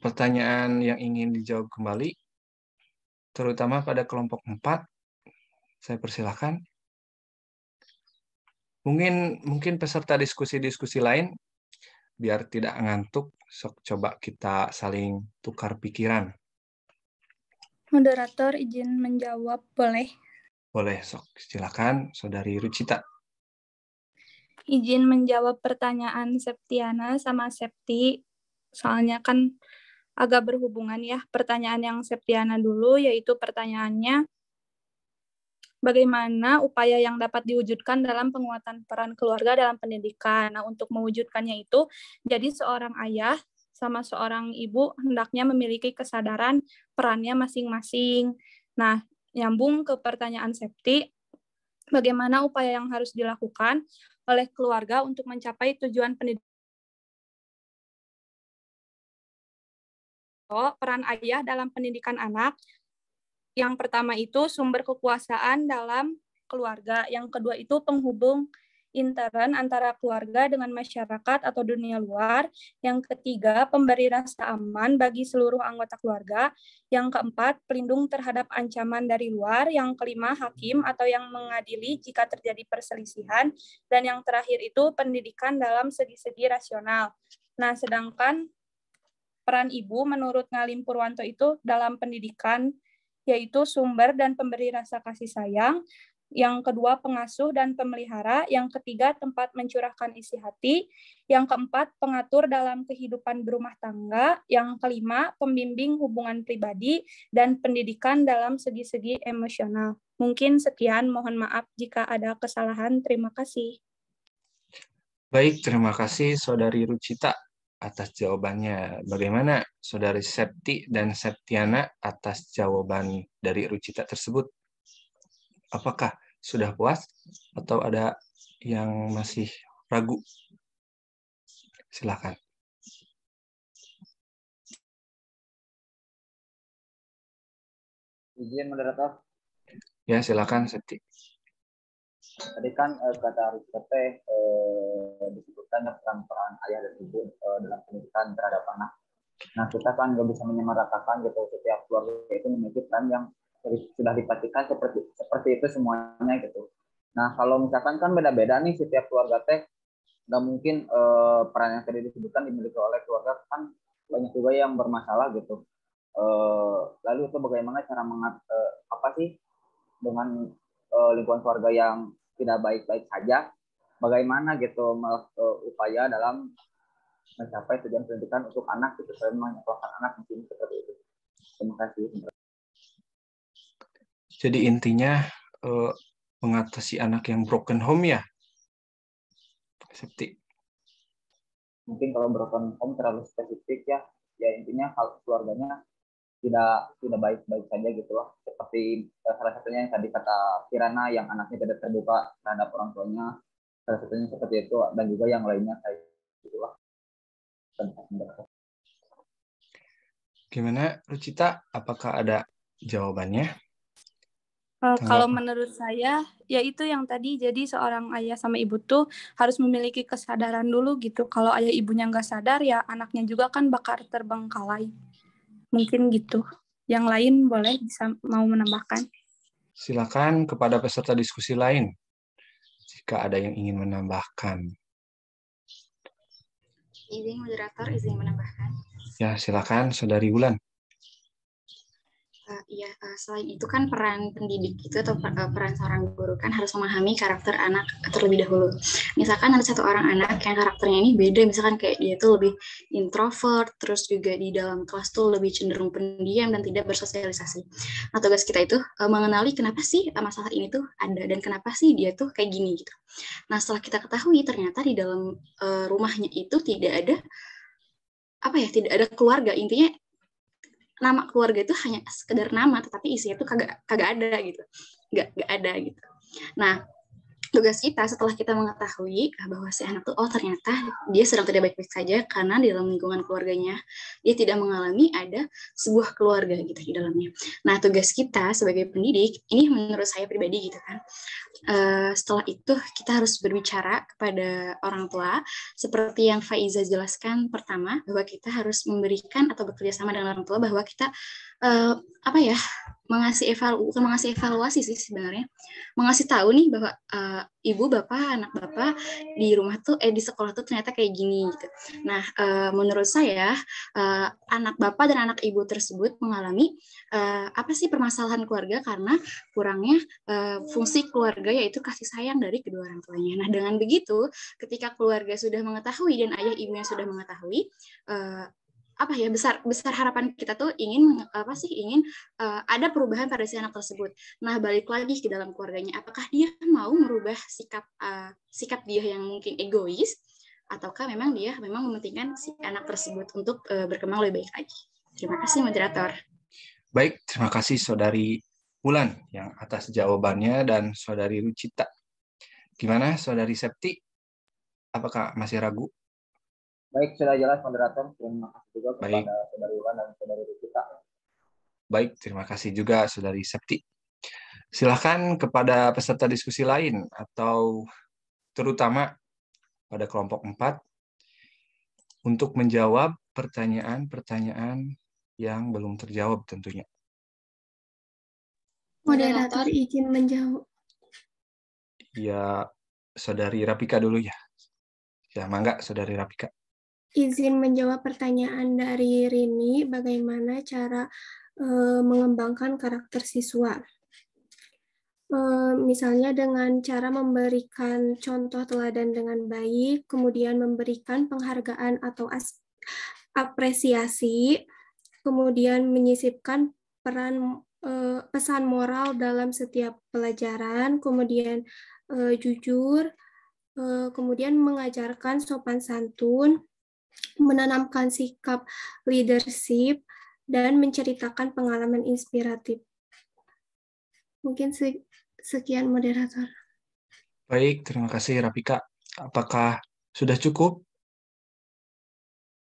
pertanyaan yang ingin dijawab kembali, terutama pada kelompok 4. Saya persilahkan. Mungkin peserta diskusi-diskusi lain, biar tidak ngantuk, sok coba kita saling tukar pikiran. Moderator izin menjawab, boleh? Boleh, sok silakan Saudari Rucita. Izin menjawab pertanyaan Septiana sama Septi, soalnya kan agak berhubungan ya. Pertanyaan yang Septiana dulu, yaitu pertanyaannya, bagaimana upaya yang dapat diwujudkan dalam penguatan peran keluarga dalam pendidikan? Nah, untuk mewujudkannya itu, jadi seorang ayah sama seorang ibu hendaknya memiliki kesadaran perannya masing-masing. Nah, nyambung ke pertanyaan Septi, bagaimana upaya yang harus dilakukan oleh keluarga untuk mencapai tujuan pendidikan? Peran ayah dalam pendidikan anak. Yang pertama itu sumber kekuasaan dalam keluarga. Yang kedua itu penghubung intern antara keluarga dengan masyarakat atau dunia luar. Yang ketiga, pemberi rasa aman bagi seluruh anggota keluarga. Yang keempat, pelindung terhadap ancaman dari luar. Yang kelima, hakim atau yang mengadili jika terjadi perselisihan. Dan yang terakhir itu pendidikan dalam segi-segi rasional. Nah, sedangkan peran ibu menurut Ngalim Purwanto itu dalam pendidikan yaitu sumber dan pemberi rasa kasih sayang, yang kedua pengasuh dan pemelihara, yang ketiga tempat mencurahkan isi hati, yang keempat pengatur dalam kehidupan berumah tangga, yang kelima pembimbing hubungan pribadi, dan pendidikan dalam segi-segi emosional. Mungkin sekian, mohon maaf jika ada kesalahan. Terima kasih. Baik, terima kasih Saudari Rucita atas jawabannya. Bagaimana Saudari Septi dan Septiana atas jawaban dari Rucita tersebut? Apakah sudah puas atau ada yang masih ragu? Silakan. Izin moderator. Ya, silakan Septi. Tadi kan kata Rucita disebutkan peran ayah dan ibu dalam pendidikan terhadap anak. Nah, kita kan nggak bisa menyamaratakan gitu, setiap keluarga itu memiliki peran yang sudah dipastikan seperti itu semuanya gitu. Nah, kalau misalkan kan beda-beda nih setiap keluarga teh, nggak mungkin peran yang tadi disebutkan dimiliki oleh keluarga, kan banyak juga yang bermasalah gitu. Lalu itu bagaimana cara apa sih dengan lingkungan keluarga yang tidak baik-baik saja, bagaimana gitu upaya dalam mencapai tujuan pendidikan untuk anak gitu, selain menyekolahkan anak mungkin seperti itu. Terima kasih. Jadi intinya mengatasi anak yang broken home ya, Septi. Mungkin kalau broken home terlalu spesifik ya intinya kalau keluarganya tidak baik-baik saja gitu loh. Seperti salah satunya yang tadi kata Kirana, yang anaknya tidak terbuka terhadap orang tuanya, salah satunya seperti itu, dan juga yang lainnya kayak gitu lah. Gimana Rucita? Apakah ada jawabannya? Kalau menurut saya, ya itu yang tadi, jadi seorang ayah sama ibu tuh harus memiliki kesadaran dulu gitu. Kalau ayah ibunya nggak sadar, ya anaknya juga kan bakal terbengkalai. Mungkin gitu. Yang lain boleh bisa mau menambahkan. Silakan kepada peserta diskusi lain, jika ada yang ingin menambahkan. Izin moderator, izin menambahkan. Ya, silakan Saudari Wulan. Selain itu kan peran pendidik itu atau peran seorang guru kan harus memahami karakter anak terlebih dahulu. Misalkan ada satu orang anak yang karakternya ini beda, misalkan kayak dia tuh lebih introvert, terus juga di dalam kelas tuh lebih cenderung pendiam dan tidak bersosialisasi. Nah, tugas kita itu mengenali kenapa sih masalah ini tuh ada dan kenapa sih dia tuh kayak gini gitu. Nah, setelah kita ketahui ternyata di dalam rumahnya itu tidak ada keluarga, intinya nama keluarga itu hanya sekedar nama, tetapi isinya itu kagak ada gitu, nggak ada gitu. Nah, tugas kita setelah kita mengetahui bahwa si anak tuh ternyata dia sedang tidak baik-baik saja karena di dalam lingkungan keluarganya dia tidak mengalami ada sebuah keluarga gitu di dalamnya. Nah, tugas kita sebagai pendidik ini menurut saya pribadi gitu kan, setelah itu kita harus berbicara kepada orang tua seperti yang Faiza jelaskan pertama, bahwa kita harus memberikan atau bekerja sama dengan orang tua, bahwa kita mengasih evaluasi sih sebenarnya, mengasih tahu nih bahwa ibu bapak anak bapak di rumah tuh di sekolah tuh ternyata kayak gini gitu. Nah, menurut saya anak bapak dan anak ibu tersebut mengalami apa sih permasalahan keluarga karena kurangnya fungsi keluarga, yaitu kasih sayang dari kedua orang tuanya. Nah, dengan begitu ketika keluarga sudah mengetahui dan ayah ibunya sudah mengetahui, besar harapan kita tuh ingin ada perubahan pada si anak tersebut. Nah, balik lagi ke dalam keluarganya, apakah dia mau merubah sikap dia yang mungkin egois, ataukah memang dia mementingkan si anak tersebut untuk berkembang lebih baik lagi. Terima kasih moderator. Baik, terima kasih Saudari Wulan yang atas jawabannya dan Saudari Rucita. Gimana Saudari Septi? Apakah masih ragu? Baik, sudah jelas moderator. Terima kasih juga kepada Saudari Wulan dan Saudari Rucita. Baik, terima kasih juga Saudari Septi. Silakan kepada peserta diskusi lain atau terutama pada kelompok 4 untuk menjawab pertanyaan-pertanyaan yang belum terjawab tentunya. Moderator izin menjawab. Ya, Saudari Rapika dulu ya. Ya, mangga Saudari Rapika. Izin menjawab pertanyaan dari Rini, bagaimana cara mengembangkan karakter siswa. misalnya dengan cara memberikan contoh teladan dengan baik, kemudian memberikan penghargaan atau apresiasi, kemudian menyisipkan pesan moral dalam setiap pelajaran, kemudian jujur, kemudian mengajarkan sopan santun, menanamkan sikap leadership, dan menceritakan pengalaman inspiratif. Mungkin sekian moderator. Baik, terima kasih Rafika. Apakah sudah cukup?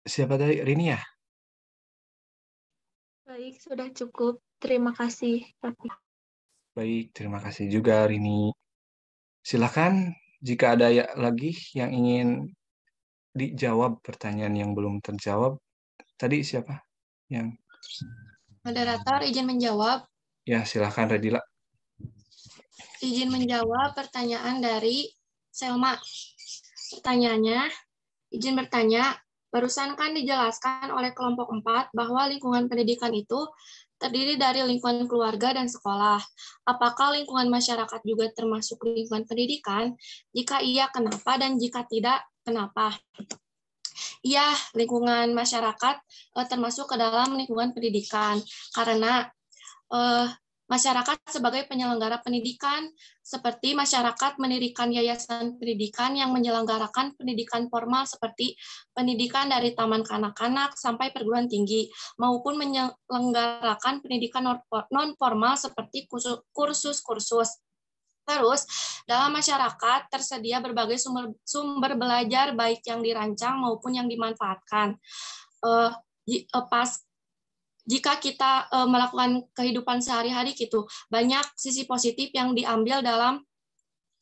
Siapa tadi? Rini ya? Baik, sudah cukup. Terima kasih, Rafika. Baik, terima kasih juga Rini. Silakan jika ada lagi yang ingin dijawab pertanyaan yang belum terjawab. Tadi siapa yang? Moderator izin menjawab. Ya, silakan Radila. Izin menjawab pertanyaan dari Selma. Pertanyaannya, izin bertanya, barusan kan dijelaskan oleh kelompok 4 bahwa lingkungan pendidikan itu terdiri dari lingkungan keluarga dan sekolah. Apakah lingkungan masyarakat juga termasuk lingkungan pendidikan? Jika iya, kenapa? Dan jika tidak, kenapa? Iya, lingkungan masyarakat termasuk ke dalam lingkungan pendidikan. Karena masyarakat sebagai penyelenggara pendidikan, seperti masyarakat mendirikan yayasan pendidikan yang menyelenggarakan pendidikan formal seperti pendidikan dari taman kanak-kanak sampai perguruan tinggi, maupun menyelenggarakan pendidikan non-formal seperti kursus-kursus. Terus, dalam masyarakat tersedia berbagai sumber belajar baik yang dirancang maupun yang dimanfaatkan. Jika kita melakukan kehidupan sehari-hari gitu, banyak sisi positif yang diambil dalam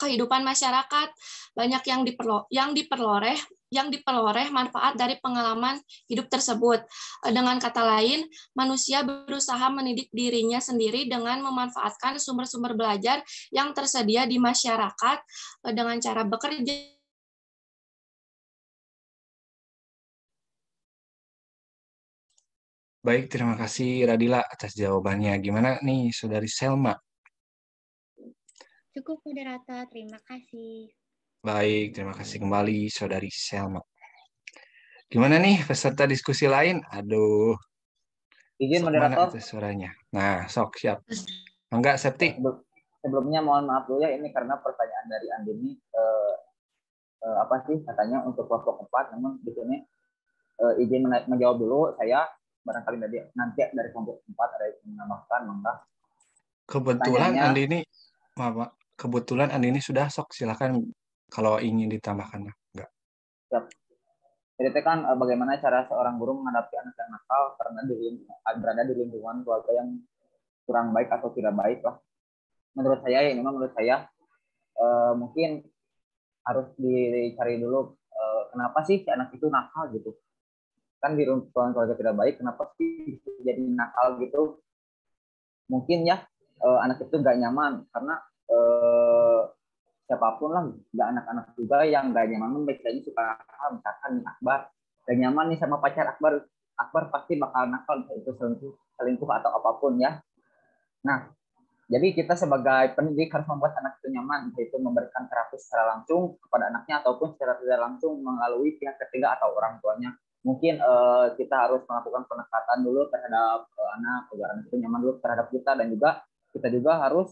kehidupan masyarakat, banyak yang diperoleh manfaat dari pengalaman hidup tersebut. Dengan kata lain, manusia berusaha mendidik dirinya sendiri dengan memanfaatkan sumber-sumber belajar yang tersedia di masyarakat dengan cara bekerja. Baik, terima kasih Radila atas jawabannya. Gimana nih, Saudari Selma? Cukup, moderator. Terima kasih. Baik, terima kasih kembali Saudari Selma. Gimana nih peserta diskusi lain? Aduh. Izin sok moderator. mana suaranya? Nah, sok siap. Enggak, Septi. Sebelumnya mohon maaf dulu ya, ini karena pertanyaan dari Andini apa sih katanya untuk kelompok 4, namun di sini izin menjawab dulu saya, barangkali nanti dari kelompok 4 ada yang menambahkan, maka kebetulan Andini, maaf, kebetulan Andini sudah, sok silakan kalau ingin ditambahkan. Enggak. Siap. Jadi kan bagaimana cara seorang guru menghadapi anak yang nakal karena berada di lingkungan keluarga yang kurang baik atau tidak baik lah. Menurut saya mungkin harus dicari dulu kenapa sih si anak itu nakal gitu. Kan di lingkungan keluarga tidak baik, kenapa sih jadi nakal gitu? Mungkin ya anak itu nggak nyaman karena siapapun lah, nggak anak-anak juga yang nggak nyaman biasanya suka misalkan Akbar nggak nyaman nih sama pacar Akbar pasti bakal nakal, itu selingkuh atau apapun ya. Nah, jadi kita sebagai pendidik harus membuat anak itu nyaman, yaitu memberikan terapi secara langsung kepada anaknya ataupun secara tidak langsung melalui pihak ketiga atau orang tuanya. Mungkin kita harus melakukan pendekatan dulu terhadap anak agar anak itu nyaman dulu terhadap kita, dan juga kita juga harus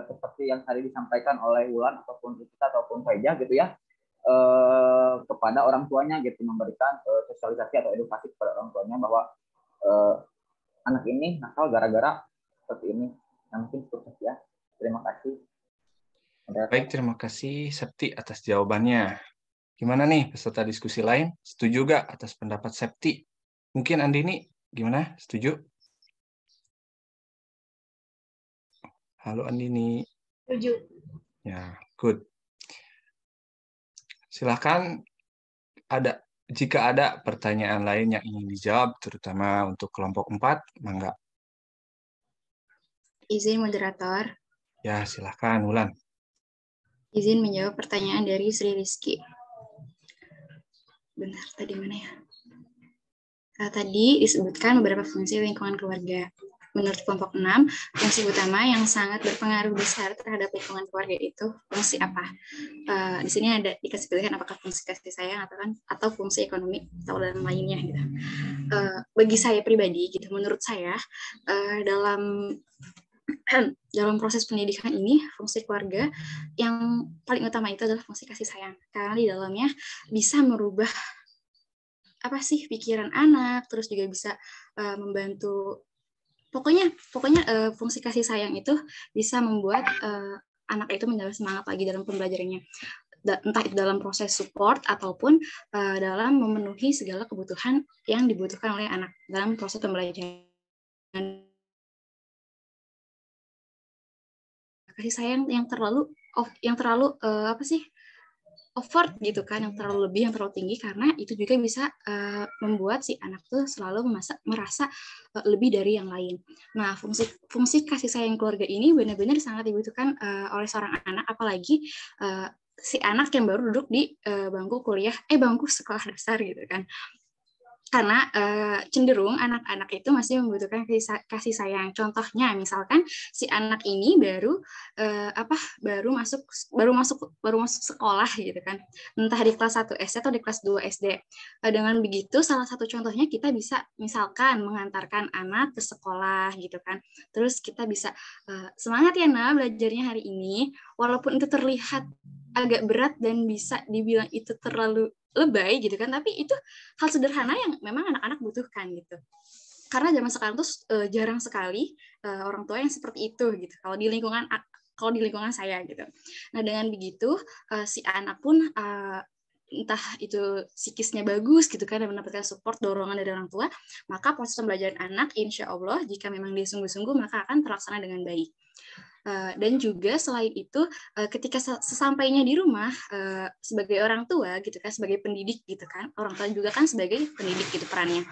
seperti yang tadi disampaikan oleh Wulan ataupun kita ataupun Faijah gitu ya, kepada orang tuanya gitu, memberikan sosialisasi atau edukasi kepada orang tuanya bahwa anak ini nakal gara-gara seperti ini. Nah, mungkin cukup ya. Terima kasih. Baik, terima kasih Septi atas jawabannya. Gimana nih peserta diskusi lain? Setuju gak atas pendapat Septi? Mungkin Andini gimana? Setuju? Halo Andini. Setuju. Ya, good. Silakan jika ada pertanyaan lain yang ingin dijawab, terutama untuk kelompok 4, mangga. Izin moderator. Ya, silakan Wulan. Izin menjawab pertanyaan dari Sri Rizky. Bentar, tadi mana ya? Tadi disebutkan beberapa fungsi lingkungan keluarga. menurut kelompok 6, fungsi utama yang sangat berpengaruh besar terhadap lingkungan keluarga itu fungsi apa? Di sini ada dikasih pilihan apakah fungsi kasih sayang atau fungsi ekonomi atau dan lainnya gitu. Bagi saya pribadi gitu, menurut saya dalam proses pendidikan ini fungsi keluarga yang paling utama itu adalah fungsi kasih sayang, karena di dalamnya bisa merubah apa sih pikiran anak, terus juga bisa membantu. Pokoknya fungsi kasih sayang itu bisa membuat anak itu menjadi semangat lagi dalam pembelajarannya, entah itu dalam proses support ataupun dalam memenuhi segala kebutuhan yang dibutuhkan oleh anak dalam proses pembelajaran. Kasih sayang yang terlalu apa sih, over gitu kan, yang terlalu lebih, yang terlalu tinggi, karena itu juga bisa membuat si anak tuh selalu merasa lebih dari yang lain. Nah, fungsi kasih sayang keluarga ini benar-benar sangat dibutuhkan oleh seorang anak, apalagi si anak yang baru duduk di bangku sekolah dasar gitu kan. Karena cenderung anak-anak itu masih membutuhkan kasih sayang. Contohnya misalkan si anak ini baru masuk sekolah gitu kan, entah di kelas 1 SD atau di kelas 2 SD. Dengan begitu salah satu contohnya kita bisa misalkan mengantarkan anak ke sekolah gitu kan. Terus kita bisa semangat ya Nak belajarnya hari ini, walaupun itu terlihat agak berat dan bisa dibilang itu terlalu lebay gitu kan, tapi itu hal sederhana yang memang anak-anak butuhkan gitu. Karena zaman sekarang tuh jarang sekali orang tua yang seperti itu gitu. Kalau di lingkungan saya gitu. Nah, dengan begitu si anak pun entah itu psikisnya bagus gitu kan, dan mendapatkan support, dorongan dari orang tua, maka proses pembelajaran anak insya Allah jika memang dia sungguh-sungguh maka akan terlaksana dengan baik. Dan juga selain itu ketika sesampainya di rumah sebagai orang tua gitu kan, sebagai pendidik gitu kan, orang tua juga kan sebagai pendidik gitu perannya.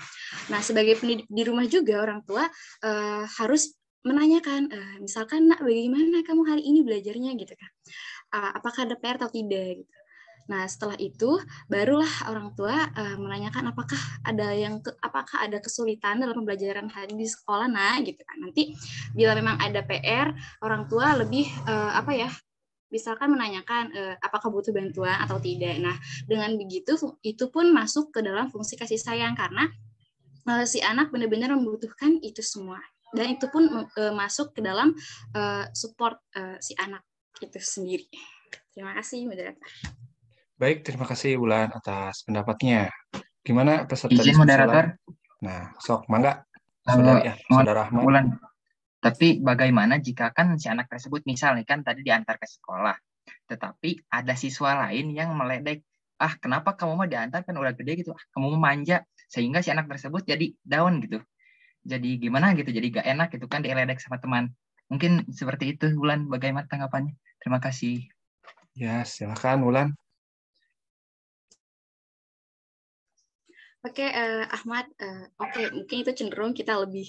Nah, sebagai pendidik di rumah juga orang tua harus menanyakan misalkan Nak bagaimana kamu hari ini belajarnya gitu kan, apakah ada PR atau tidak gitu. Nah, setelah itu barulah orang tua menanyakan apakah ada kesulitan dalam pembelajaran hari di sekolah gitu kan. Nanti bila memang ada PR, orang tua lebih misalkan menanyakan apakah butuh bantuan atau tidak. Nah, dengan begitu itu pun masuk ke dalam fungsi kasih sayang, karena si anak benar-benar membutuhkan itu semua. Dan itu pun masuk ke dalam support si anak itu sendiri. Terima kasih, moderator. Baik, terima kasih Wulan atas pendapatnya. Gimana peserta Izin diskusi moderator? lain? Nah, sok, mangga. Saudara Ahmad. Wulan. Tapi bagaimana jika kan si anak tersebut misalnya kan tadi diantar ke sekolah, tetapi ada siswa lain yang meledek, kenapa kamu mau diantar kan udah gede gitu, kamu mau manja, sehingga si anak tersebut jadi down gitu. Jadi gimana gitu, jadi gak enak gitu kan diledek sama teman. Mungkin seperti itu, Wulan, bagaimana tanggapannya? Terima kasih. Ya, silakan Wulan. Oke, Ahmad, mungkin itu cenderung kita lebih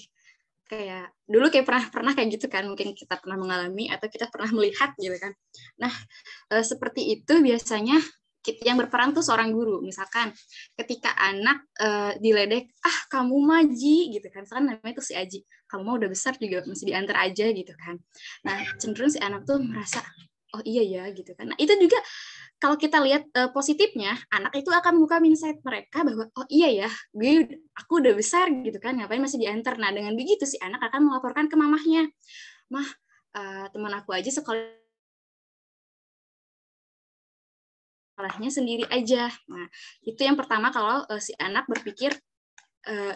kayak dulu kayak pernah kayak gitu kan, mungkin kita pernah mengalami atau kita pernah melihat gitu kan. Nah, seperti itu biasanya yang berperan tuh seorang guru. Misalkan ketika anak diledek, kamu maji gitu kan, misalkan namanya tuh si Aji, kamu mah udah besar juga masih diantar aja gitu kan. Nah, cenderung si anak tuh merasa, oh iya ya gitu kan. Nah, itu juga kalau kita lihat positifnya, anak itu akan membuka mindset mereka bahwa oh iya ya, aku udah besar gitu kan, ngapain masih diantar. Nah, dengan begitu si anak akan melaporkan ke mamahnya, mah teman aku aja sekolahnya sendiri aja. Nah, itu yang pertama kalau si anak berpikir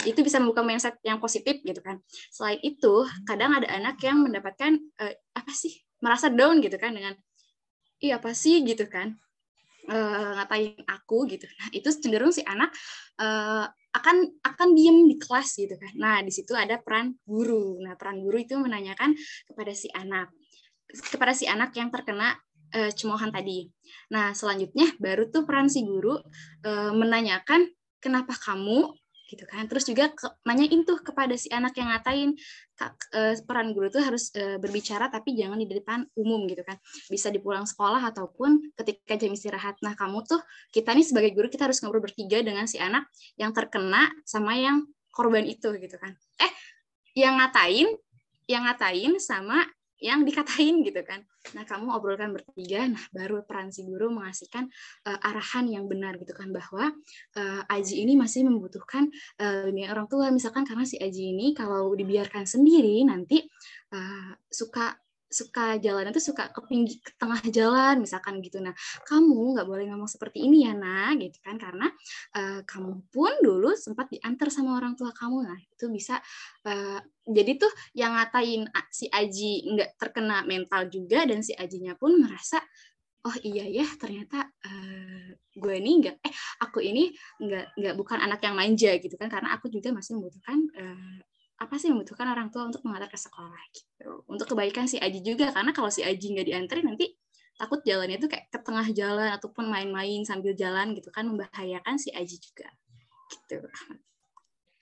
itu bisa membuka mindset yang positif gitu kan. Selain itu, kadang ada anak yang mendapatkan merasa down gitu kan dengan apa sih gitu kan. Ngatain aku gitu. Nah, itu cenderung si anak akan diem di kelas gitu kan. Nah, di situ ada peran guru. Nah, peran guru itu menanyakan kepada si anak yang terkena cemoohan tadi. Nah, selanjutnya baru tuh peran si guru menanyakan kenapa kamu gitu kan. Terus juga nanyain tuh kepada si anak yang ngatain. Peran guru tuh harus berbicara tapi jangan di depan umum gitu kan. Bisa di pulang sekolah ataupun ketika jam istirahat. Nah, kita nih sebagai guru kita harus ngobrol bertiga dengan si anak yang terkena sama yang korban itu gitu kan. Yang ngatain yang ngatain sama yang dikatain gitu kan. Nah, kamu obrolkan bertiga, nah baru peran si guru mengasihkan arahan yang benar gitu kan, bahwa Aji ini masih membutuhkan bimbingan orang tua, misalkan karena si Aji ini kalau dibiarkan sendiri nanti suka jalan itu suka ke tengah jalan misalkan gitu. Nah, kamu nggak boleh ngomong seperti ini ya nak gitu kan, karena kamu pun dulu sempat diantar sama orang tua kamu. Nah, itu bisa jadi tuh yang ngatain si Aji nggak terkena mental juga, dan si Ajinya pun merasa oh iya ya ternyata aku ini nggak bukan anak yang manja gitu kan, karena aku juga masih membutuhkan membutuhkan orang tua untuk mengantar ke sekolah gitu. Untuk kebaikan si Aji juga, karena kalau si Aji nggak dianterin nanti takut jalannya itu kayak ke tengah jalan ataupun main-main sambil jalan gitu kan, membahayakan si Aji juga gitu.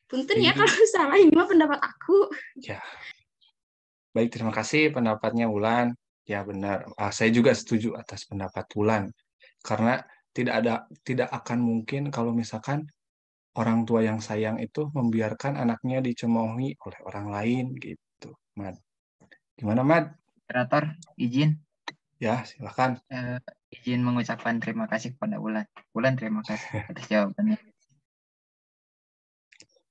Punten ya kalau salah, ini mah pendapat aku. Ya. Baik, terima kasih pendapatnya Wulan. Ya benar, saya juga setuju atas pendapat Wulan, karena tidak akan mungkin kalau misalkan orang tua yang sayang itu membiarkan anaknya dicemoohi oleh orang lain gitu, Mad. Gimana, Mad? Moderator, izin. Ya, silakan. Izin mengucapkan terima kasih kepada Wulan. Wulan, terima kasih atas jawabannya.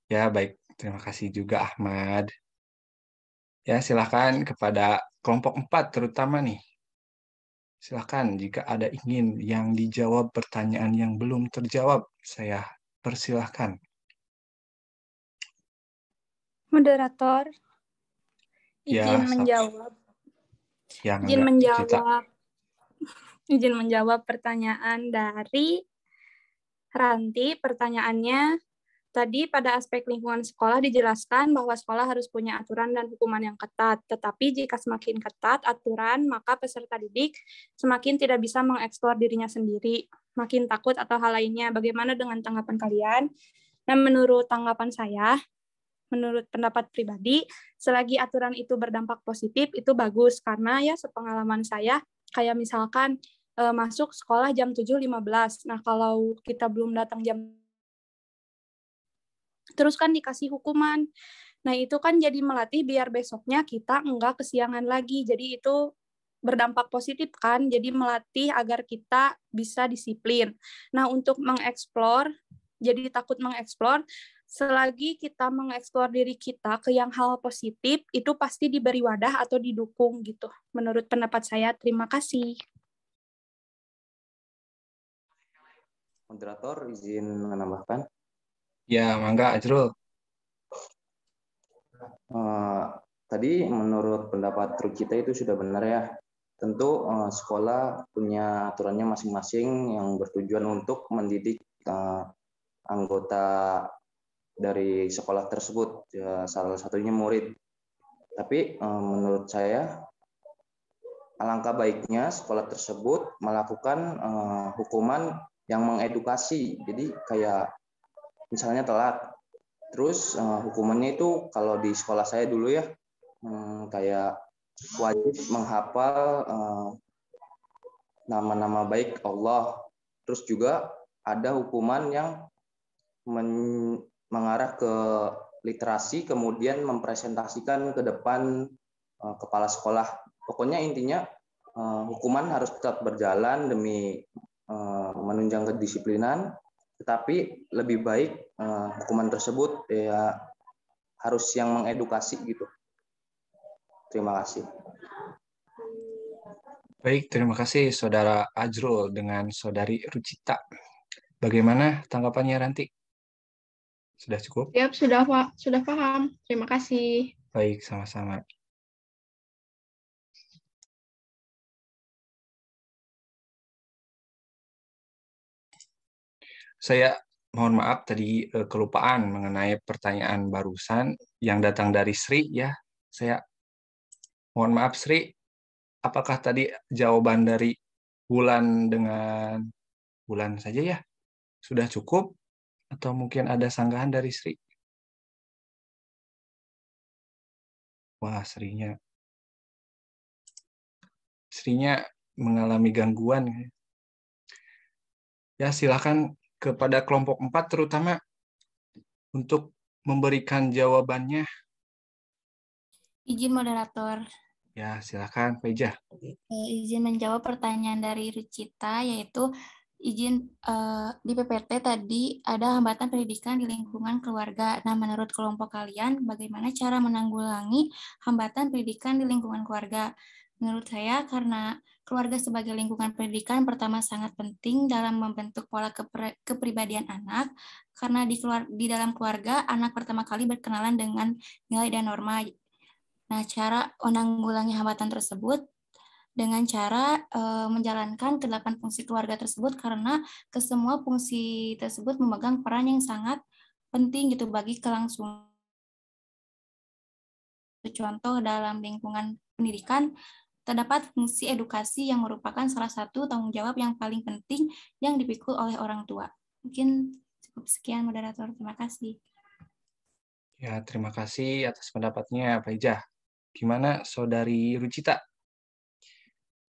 Ya, baik. Terima kasih juga, Ahmad. Ya, silakan kepada kelompok 4 terutama nih. Silakan jika ada ingin yang dijawab pertanyaan yang belum terjawab, saya persilahkan. Moderator, Ya, izin menjawab. Ya, Izin menjawab pertanyaan dari Ranti. Pertanyaannya, tadi pada aspek lingkungan sekolah dijelaskan bahwa sekolah harus punya aturan dan hukuman yang ketat. Tetapi jika semakin ketat aturan, maka peserta didik semakin tidak bisa mengeksplor dirinya sendiri, makin takut atau hal lainnya. Bagaimana dengan tanggapan kalian? Nah, menurut tanggapan saya, menurut pendapat pribadi, selagi aturan itu berdampak positif, itu bagus. Karena ya sepengalaman saya, kayak misalkan masuk sekolah jam 7.15. Nah, kalau kita belum datang terus kan dikasih hukuman. Nah, itu kan jadi melatih biar besoknya kita enggak kesiangan lagi. Jadi itu berdampak positif kan, jadi melatih agar kita bisa disiplin. Nah, untuk mengeksplor, jadi takut mengeksplor, selagi kita mengeksplor diri kita ke yang hal positif, itu pasti diberi wadah atau didukung gitu. Menurut pendapat saya, terima kasih. Moderator, izin menambahkan. Ya, mangga, Ajrul. Tadi menurut pendapat Rucita itu sudah benar ya. Tentu sekolah punya aturannya masing-masing yang bertujuan untuk mendidik anggota dari sekolah tersebut, ya, salah satunya murid. Tapi menurut saya alangkah baiknya sekolah tersebut melakukan hukuman yang mengedukasi. Jadi kayak misalnya telat, terus hukumannya itu kalau di sekolah saya dulu ya, kayak wajib menghafal nama-nama baik Allah. Terus juga ada hukuman yang mengarah ke literasi, kemudian mempresentasikan ke depan kepala sekolah. Pokoknya intinya hukuman harus tetap berjalan demi menunjang kedisiplinan, tetapi lebih baik hukuman tersebut ya harus yang mengedukasi gitu. Terima kasih. Baik, terima kasih Saudara Ajrul dengan Saudari Rucita. Bagaimana tanggapannya Ranti? Sudah cukup? Siap, sudah paham. Terima kasih. Baik, sama-sama. Saya mohon maaf tadi kelupaan mengenai pertanyaan barusan yang datang dari Sri ya. Saya mohon maaf Sri, apakah tadi jawaban dari Wulan dengan Wulan saja ya? Sudah cukup? Atau mungkin ada sanggahan dari Sri? Wah, Srinya mengalami gangguan. Ya, silakan kepada kelompok 4 terutama untuk memberikan jawabannya. Izin moderator. Ya, silakan Pak Ijah. Izin menjawab pertanyaan dari Rucita, yaitu izin di PPT tadi ada hambatan pendidikan di lingkungan keluarga. Nah, menurut kelompok kalian, bagaimana cara menanggulangi hambatan pendidikan di lingkungan keluarga? Menurut saya, karena keluarga sebagai lingkungan pendidikan pertama sangat penting dalam membentuk pola kepribadian anak, karena di dalam keluarga, anak pertama kali berkenalan dengan nilai dan norma. Nah, cara menanggulangi hambatan tersebut dengan cara menjalankan ke-8 fungsi keluarga tersebut, karena kesemua fungsi tersebut memegang peran yang sangat penting gitu bagi kelangsungan. Contoh dalam lingkungan pendidikan terdapat fungsi edukasi yang merupakan salah satu tanggung jawab yang paling penting yang dipikul oleh orang tua. Mungkin cukup sekian moderator, terima kasih. Ya, terima kasih atas pendapatnya Pak Ijah. Gimana Saudari Rucita?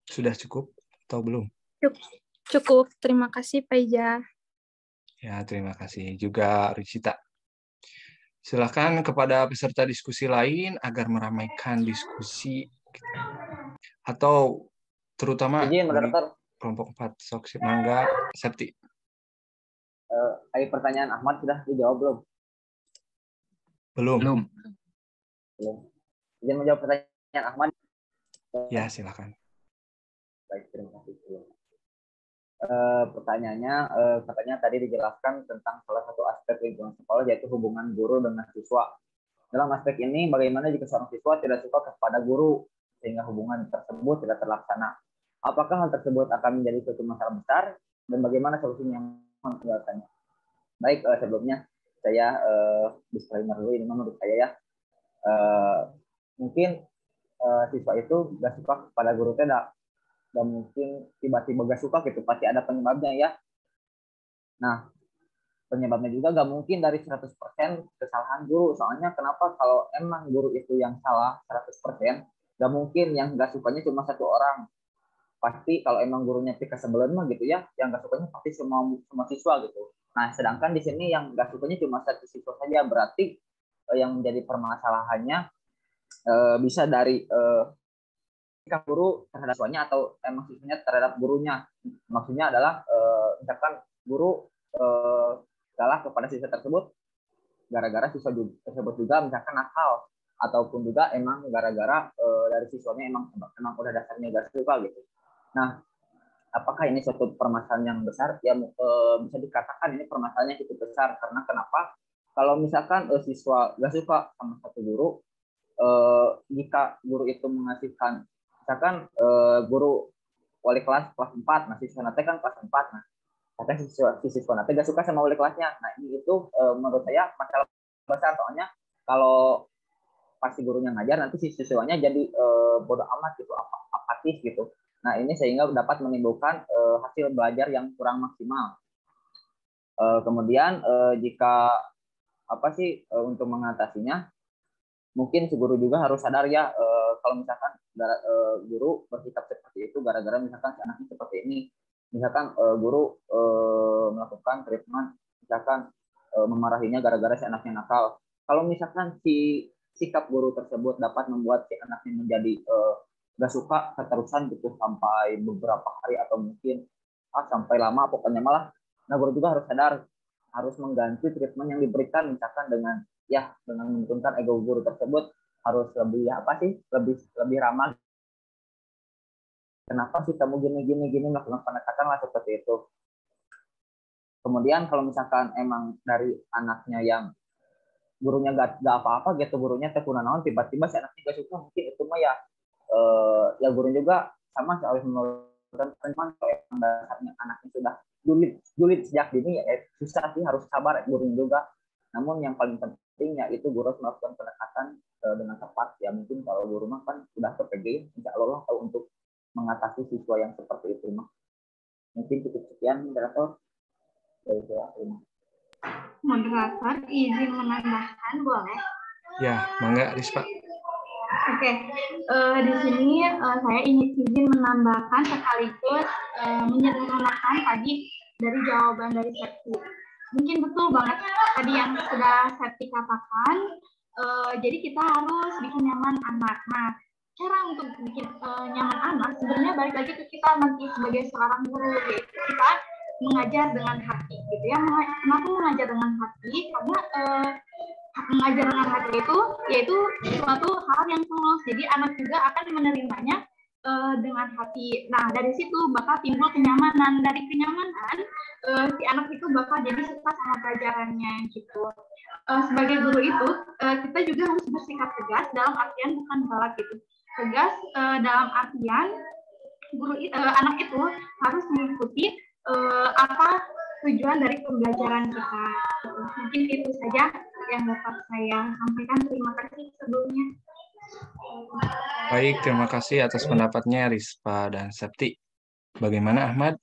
Sudah cukup atau belum? Cukup, terima kasih Pak Ijah. Ya, terima kasih juga Rucita. Silakan kepada peserta diskusi lain agar meramaikan diskusi atau terutama kelompok 4. Sok Mangga, Septi. Pertanyaan Ahmad sudah dijawab belum? Belum. Izin menjawab pertanyaan Ahmad. Ya, silakan. Baik, terima kasih. Pertanyaannya, katanya tadi dijelaskan tentang salah satu aspek lingkungan sekolah, yaitu hubungan guru dengan siswa. Dalam aspek ini, bagaimana jika seorang siswa tidak suka kepada guru, sehingga hubungan tersebut tidak terlaksana? Apakah hal tersebut akan menjadi suatu masalah besar, dan bagaimana solusinya mengatasinya? Baik, sebelumnya saya disclaimer dulu, ini menurut saya ya. Mungkin siswa itu gak suka kepada guru tidak, dan mungkin tiba-tiba gak suka gitu, pasti ada penyebabnya ya. Nah, penyebabnya juga gak mungkin dari 100% kesalahan guru. Soalnya kenapa, kalau emang guru itu yang salah 100%, gak mungkin yang gak sukanya cuma satu orang. Pasti kalau emang gurunya tika sebelum mah gitu ya, yang gak sukanya pasti semua siswa gitu. Nah, sedangkan di sini yang gak sukanya cuma satu siswa saja, berarti yang menjadi permasalahannya bisa dari sikap guru terhadap siswanya atau emang siswanya terhadap gurunya. Maksudnya adalah misalkan guru salah kepada siswa tersebut gara-gara siswa tersebut juga misalkan nakal, ataupun juga emang gara-gara dari siswanya emang udah dasarnya gak suka gitu. Nah, apakah ini suatu permasalahan yang besar? Ya bisa dikatakan ini permasalahannya cukup besar, karena kenapa? Kalau misalkan siswa gak suka sama satu guru, jika guru itu mengasihkan, misalkan guru wali kelas 4, nah siswa nanti kan kelas 4, nah kadang siswa nanti gak suka sama wali kelasnya. Nah, ini itu menurut saya masalah besar, soalnya kalau pasti gurunya ngajar, nanti siswanya jadi bodoh amat gitu, apatis gitu. Nah, ini sehingga dapat menimbulkan hasil belajar yang kurang maksimal. Kemudian jika untuk mengatasinya, mungkin si guru juga harus sadar ya, kalau misalkan guru bersikap seperti itu gara-gara misalkan si anaknya seperti ini. Misalkan guru melakukan treatment, misalkan memarahinya gara-gara si anaknya nakal. Kalau misalkan si sikap guru tersebut dapat membuat si anaknya menjadi gak suka keterusan gitu sampai beberapa hari atau mungkin sampai lama pokoknya malah, nah guru juga harus sadar, harus mengganti treatment yang diberikan, misalkan dengan menurunkan ego guru tersebut, harus lebih ramah. Kenapa sih kamu gini melakukan pendekatan lah seperti itu. Kemudian kalau misalkan emang dari anaknya yang gurunya gak apa-apa gitu, gurunya naon tiba-tiba si anaknya gak suka, mungkin itu mah ya gurunya juga sama harus menurunkan teman. Kalau emang dasarnya anaknya sudah julid sejak dini ya susah sih, harus sabar gurunya juga. Namun yang paling penting ya itu guru harus melakukan pendekatan dengan tepat ya. Mungkin kalau guru mah kan sudah PPG, insya Allah tahu untuk mengatasi siswa yang seperti itu mah. Mungkin cukup sekian moderator. Moderator izin menambahkan boleh? Ya, mangga Rispa. Oke, di sini saya izin menambahkan sekaligus menyederhanakan tadi dari jawaban dari Septi. Mungkin betul banget tadi yang sudah Septi katakan, Jadi kita harus bikin nyaman anak. Nah, cara untuk bikin nyaman anak sebenarnya balik lagi ke kita nanti sebagai seorang guru, yaitu kita mengajar dengan hati, gitu ya. Kenapa mengajar dengan hati? Karena mengajar dengan hati itu yaitu suatu hal yang tulus. Jadi anak juga akan menerimanya dengan hati. Nah, dari situ bakal timbul kenyamanan. Dari kenyamanan si anak itu bakal jadi suka sama pelajarannya gitu. Sebagai guru itu kita juga harus bersikap tegas dalam artian bukan galak gitu. Tegas dalam artian anak itu harus mengikuti apa tujuan dari pembelajaran kita. Mungkin itu saja yang dapat saya sampaikan. Terima kasih sebelumnya. Baik, terima kasih atas pendapatnya Rispa dan Septi. Bagaimana Ahmad?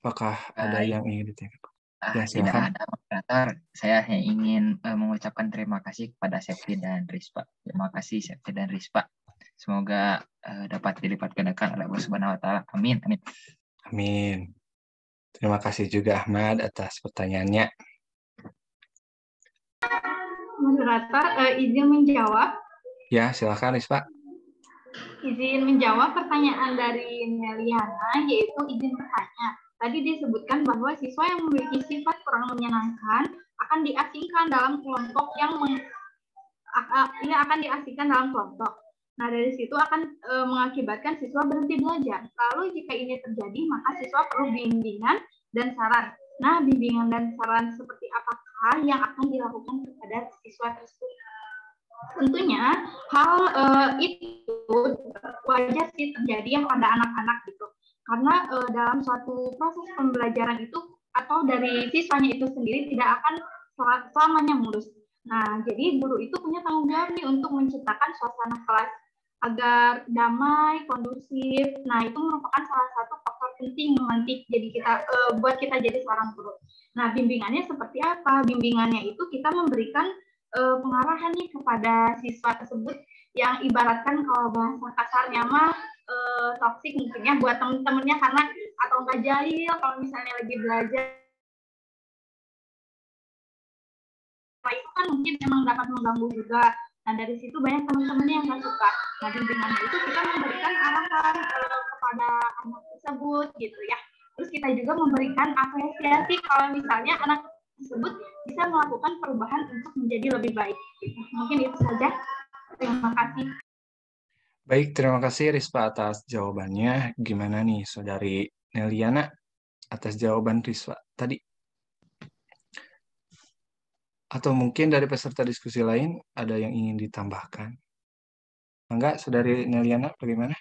Apakah ada yang ingin ditanyakan? Ya, tidak silakan. ada moderator. Saya hanya ingin mengucapkan terima kasih kepada Septi dan Rispa. Terima kasih Septi dan Rispa. Semoga dapat dilipat gandakan oleh Allah Subhanahu wa taala. Amin. Amin. Amin. Terima kasih juga Ahmad atas pertanyaannya. Moderator izin menjawab. Ya, silakan Rispa. Izin menjawab pertanyaan dari Neliana, yaitu izin bertanya. Tadi disebutkan bahwa siswa yang memiliki sifat kurang menyenangkan akan diasingkan dalam kelompok akan diasingkan dalam kelompok. Nah, dari situ akan mengakibatkan siswa berhenti belajar. Lalu jika ini terjadi, maka siswa perlu bimbingan dan saran. Nah, bimbingan dan saran seperti apakah yang akan dilakukan kepada siswa tersebut? Tentunya hal itu wajar sih terjadi pada anak-anak gitu. Karena dalam suatu proses pembelajaran itu atau dari siswanya itu sendiri tidak akan selamanya mulus. Nah, jadi guru itu punya tanggung jawab nih untuk menciptakan suasana kelas agar damai, kondusif. Nah, itu merupakan salah satu faktor penting nanti buat kita jadi seorang guru. Nah, bimbingannya seperti apa? Bimbingannya itu kita memberikan pengarahan nih kepada siswa tersebut yang ibaratkan kalau bahasa kasarnya mah toksik mungkin ya buat temen-temennya karena atau enggak jahil kalau misalnya lagi belajar. Nah, itu kan mungkin memang dapat mengganggu juga. Nah, dari situ banyak teman-temannya yang nggak suka. Nah, bimbingannya itu kita memberikan arahan kepada anak tersebut gitu ya. Terus kita juga memberikan apresiasi kalau misalnya anak tersebut bisa melakukan perubahan untuk menjadi lebih baik. Mungkin itu saja. Terima kasih. Baik, terima kasih Rispa atas jawabannya. Gimana nih Saudari Neliana atas jawaban Rispa tadi? Atau mungkin dari peserta diskusi lain ada yang ingin ditambahkan? Enggak, Saudari Neliana bagaimana?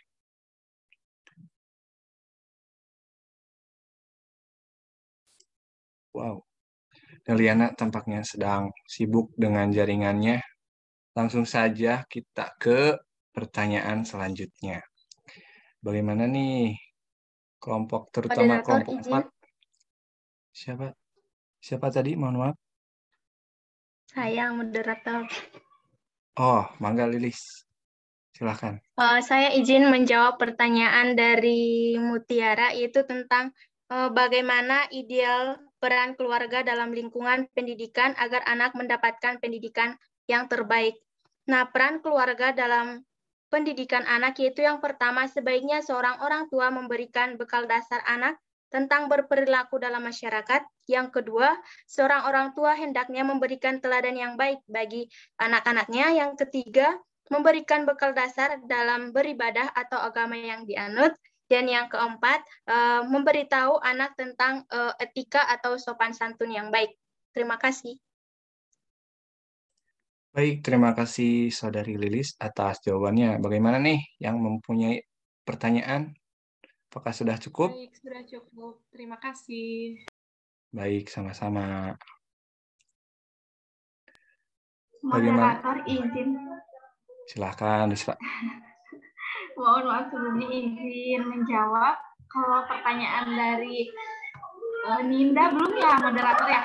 Wow. Neliana tampaknya sedang sibuk dengan jaringannya. Langsung saja kita ke pertanyaan selanjutnya. Bagaimana nih kelompok, terutama Moderator, kelompok 4? Siapa tadi? Mohon maaf. Saya moderator. Oh, Mangga Lilis. Silakan. Saya izin menjawab pertanyaan dari Mutiara, yaitu tentang bagaimana ideal peran keluarga dalam lingkungan pendidikan agar anak mendapatkan pendidikan yang terbaik. Nah, peran keluarga dalam pendidikan anak yaitu yang pertama, sebaiknya seorang orang tua memberikan bekal dasar anak tentang berperilaku dalam masyarakat. Yang kedua, seorang orang tua hendaknya memberikan teladan yang baik bagi anak-anaknya. Yang ketiga, memberikan bekal dasar dalam beribadah atau agama yang dianut. Dan yang keempat, memberitahu anak tentang etika atau sopan santun yang baik. Terima kasih. Baik, terima kasih Saudari Lilis atas jawabannya. Bagaimana nih yang mempunyai pertanyaan? Apakah sudah cukup? Baik, sudah cukup. Terima kasih. Baik, sama-sama. Moderator izin. Silakan, Rispa. Mohon maaf sebelumnya izin menjawab. Kalau pertanyaan dari Ninda belum ya, moderator ya?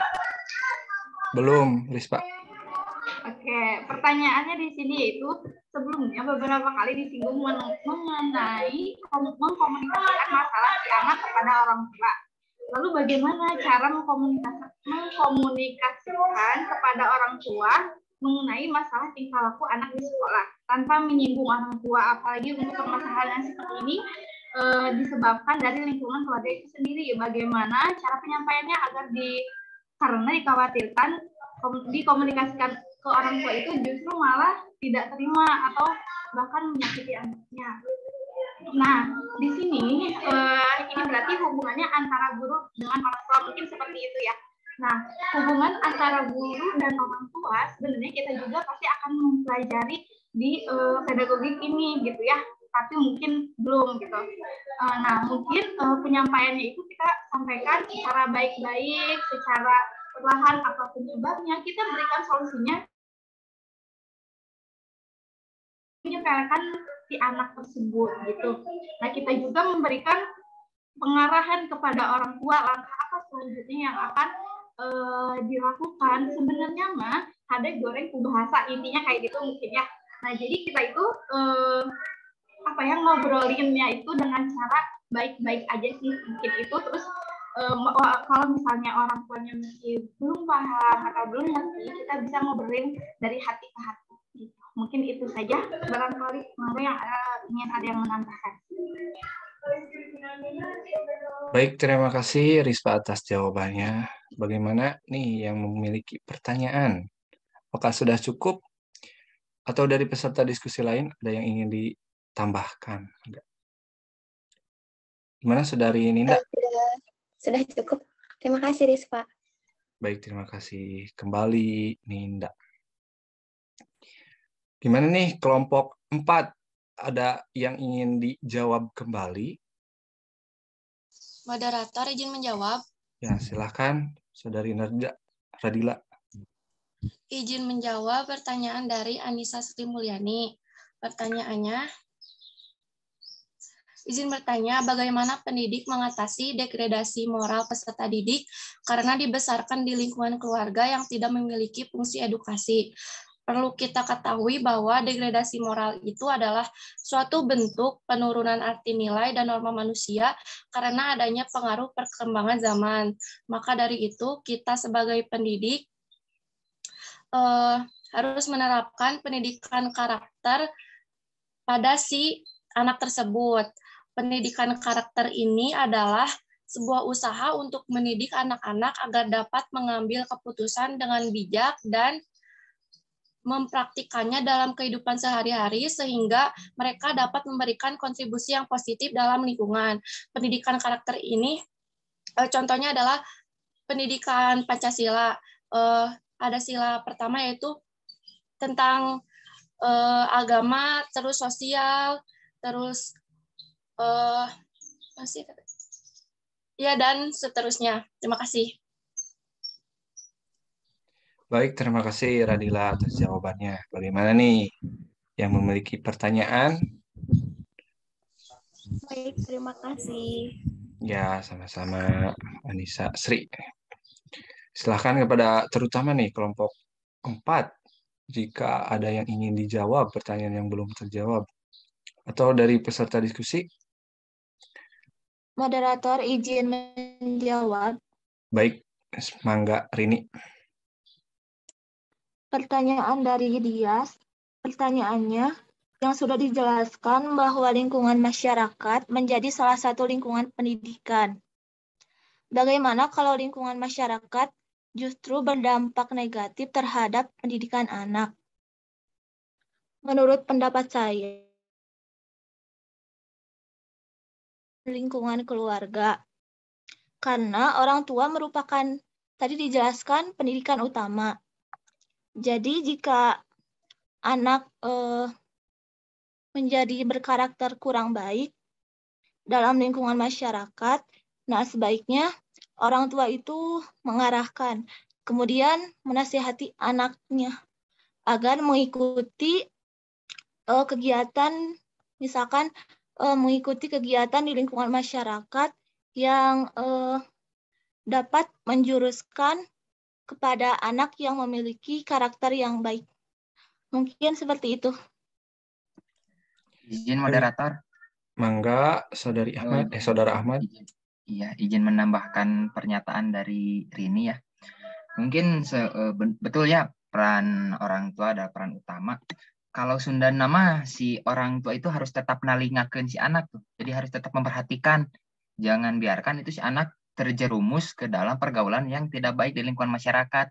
Belum, Rispa. Oke, pertanyaannya di sini yaitu sebelumnya beberapa kali disinggung mengenai mengkomunikasikan masalah si anak kepada orang tua. Lalu bagaimana cara mengkomunikasikan kepada orang tua mengenai masalah tingkah laku anak di sekolah tanpa menyinggung orang tua, apalagi untuk permasalahan seperti ini disebabkan dari lingkungan keluarga itu sendiri. Bagaimana cara penyampaiannya agar karena dikhawatirkan dikomunikasikan ke orang tua itu justru malah tidak terima atau bahkan menyakiti anaknya. Nah, di sini ini berarti hubungannya antara guru dengan orang tua, mungkin seperti itu ya. Nah, hubungan antara guru dan orang tua sebenarnya kita juga pasti akan mempelajari di pedagogik ini gitu ya, tapi mungkin belum gitu. Nah, mungkin penyampaiannya itu kita sampaikan secara baik-baik, secara perlahan apapun penyebabnya, kita berikan solusinya, menyepelekan si anak tersebut gitu. Nah, kita juga memberikan pengarahan kepada orang tua langkah apa selanjutnya yang akan dilakukan. Sebenarnya mah ada goreng bahasa intinya kayak gitu mungkin ya. Nah, jadi kita itu ngobrolinnya itu dengan cara baik-baik aja sih mungkin itu. Terus kalau misalnya orang tuanya masih belum paham atau belum ngerti, kita bisa ngobrolin dari hati ke hati. Mungkin itu saja, barangkali yang ingin ada yang menambahkan. Baik, terima kasih Rispa atas jawabannya. Bagaimana nih yang memiliki pertanyaan? Apakah sudah cukup? Atau dari peserta diskusi lain ada yang ingin ditambahkan? Gimana Saudari Ninda? Sudah cukup. Terima kasih Rispa. Baik, terima kasih. Kembali Ninda. Gimana nih kelompok 4? Ada yang ingin dijawab kembali? Moderator izin menjawab. Ya, silakan Saudari Radila. Izin menjawab pertanyaan dari Anissa Sri Mulyani. Pertanyaannya, izin bertanya bagaimana pendidik mengatasi degradasi moral peserta didik karena dibesarkan di lingkungan keluarga yang tidak memiliki fungsi edukasi. Perlu kita ketahui bahwa degradasi moral itu adalah suatu bentuk penurunan arti nilai dan norma manusia karena adanya pengaruh perkembangan zaman. Maka dari itu, kita sebagai pendidik harus menerapkan pendidikan karakter pada si anak tersebut. Pendidikan karakter ini adalah sebuah usaha untuk mendidik anak-anak agar dapat mengambil keputusan dengan bijak dan mempraktikannya dalam kehidupan sehari-hari sehingga mereka dapat memberikan kontribusi yang positif dalam lingkungan. Pendidikan karakter ini contohnya adalah pendidikan Pancasila. Ada sila pertama yaitu tentang agama, terus sosial, terus ya dan seterusnya. Terima kasih. Baik, terima kasih Radila atas jawabannya. Bagaimana nih yang memiliki pertanyaan? Baik, terima kasih. Ya, sama-sama Anissa Sri. Silahkan kepada terutama nih kelompok 4, jika ada yang ingin dijawab pertanyaan yang belum terjawab. Atau dari peserta diskusi? Moderator izin menjawab. Baik, mangga Rini. Pertanyaan dari Dias, pertanyaannya yang sudah dijelaskan bahwa lingkungan masyarakat menjadi salah satu lingkungan pendidikan. Bagaimana kalau lingkungan masyarakat justru berdampak negatif terhadap pendidikan anak? Menurut pendapat saya, lingkungan keluarga. Karena orang tua merupakan, tadi dijelaskan, pendidikan utama. Jadi jika anak menjadi berkarakter kurang baik dalam lingkungan masyarakat, nah sebaiknya orang tua itu mengarahkan, kemudian menasihati anaknya agar mengikuti kegiatan, misalkan mengikuti kegiatan di lingkungan masyarakat yang dapat menjuruskan kepada anak yang memiliki karakter yang baik. Mungkin seperti itu. Izin moderator. Mangga, Saudara Ahmad. Iya, izin menambahkan pernyataan dari Rini ya. Mungkin betul ya, peran orang tua adalah peran utama. Kalau Sunda nama si orang tua itu harus tetap nalingakeun si anak tuh. Jadi harus tetap memperhatikan. Jangan biarkan itu si anak terjerumus ke dalam pergaulan yang tidak baik di lingkungan masyarakat.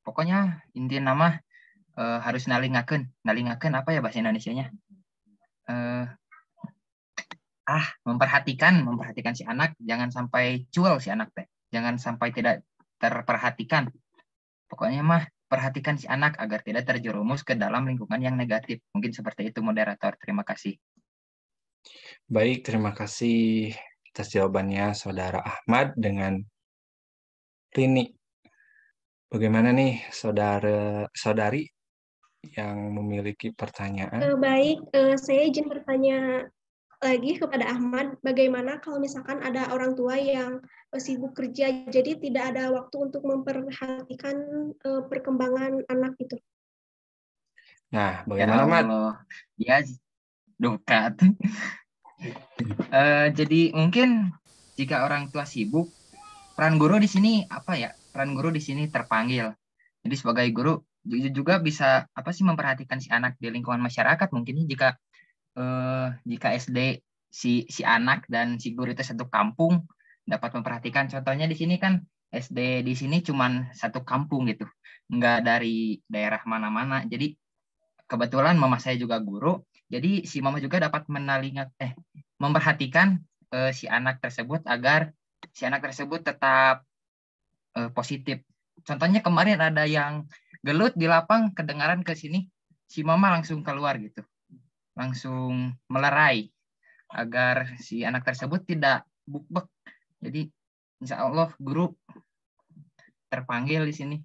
Pokoknya inti nama harus nalingakeun. Nalingakeun apa ya bahasa Indonesianya? Memperhatikan si anak, jangan sampai cuel si anak teh. Jangan sampai tidak terperhatikan. Pokoknya mah perhatikan si anak agar tidak terjerumus ke dalam lingkungan yang negatif. Mungkin seperti itu moderator. Terima kasih. Baik, terima kasih atas jawabannya Saudara Ahmad dengan Rini. Bagaimana nih saudari yang memiliki pertanyaan? Baik, saya izin bertanya lagi kepada Ahmad, bagaimana kalau misalkan ada orang tua yang sibuk kerja, jadi tidak ada waktu untuk memperhatikan perkembangan anak itu? Nah, bagaimana, Mat? Ya, dokat. Jadi mungkin jika orang tua sibuk, peran guru di sini apa ya? Peran guru di sini terpanggil. Jadi sebagai guru juga bisa memperhatikan si anak di lingkungan masyarakat. Mungkin jika SD si anak dan si guru itu satu kampung dapat memperhatikan. Contohnya di sini kan SD di sini cuman satu kampung gitu, nggak dari daerah mana-mana. Jadi kebetulan mama saya juga guru, jadi si mama juga dapat memperhatikan si anak tersebut agar si anak tersebut tetap positif. Contohnya kemarin ada yang gelut di lapang, kedengaran ke sini, si mama langsung keluar gitu. Langsung melerai agar si anak tersebut tidak bukbek. Jadi insya Allah guru terpanggil di sini.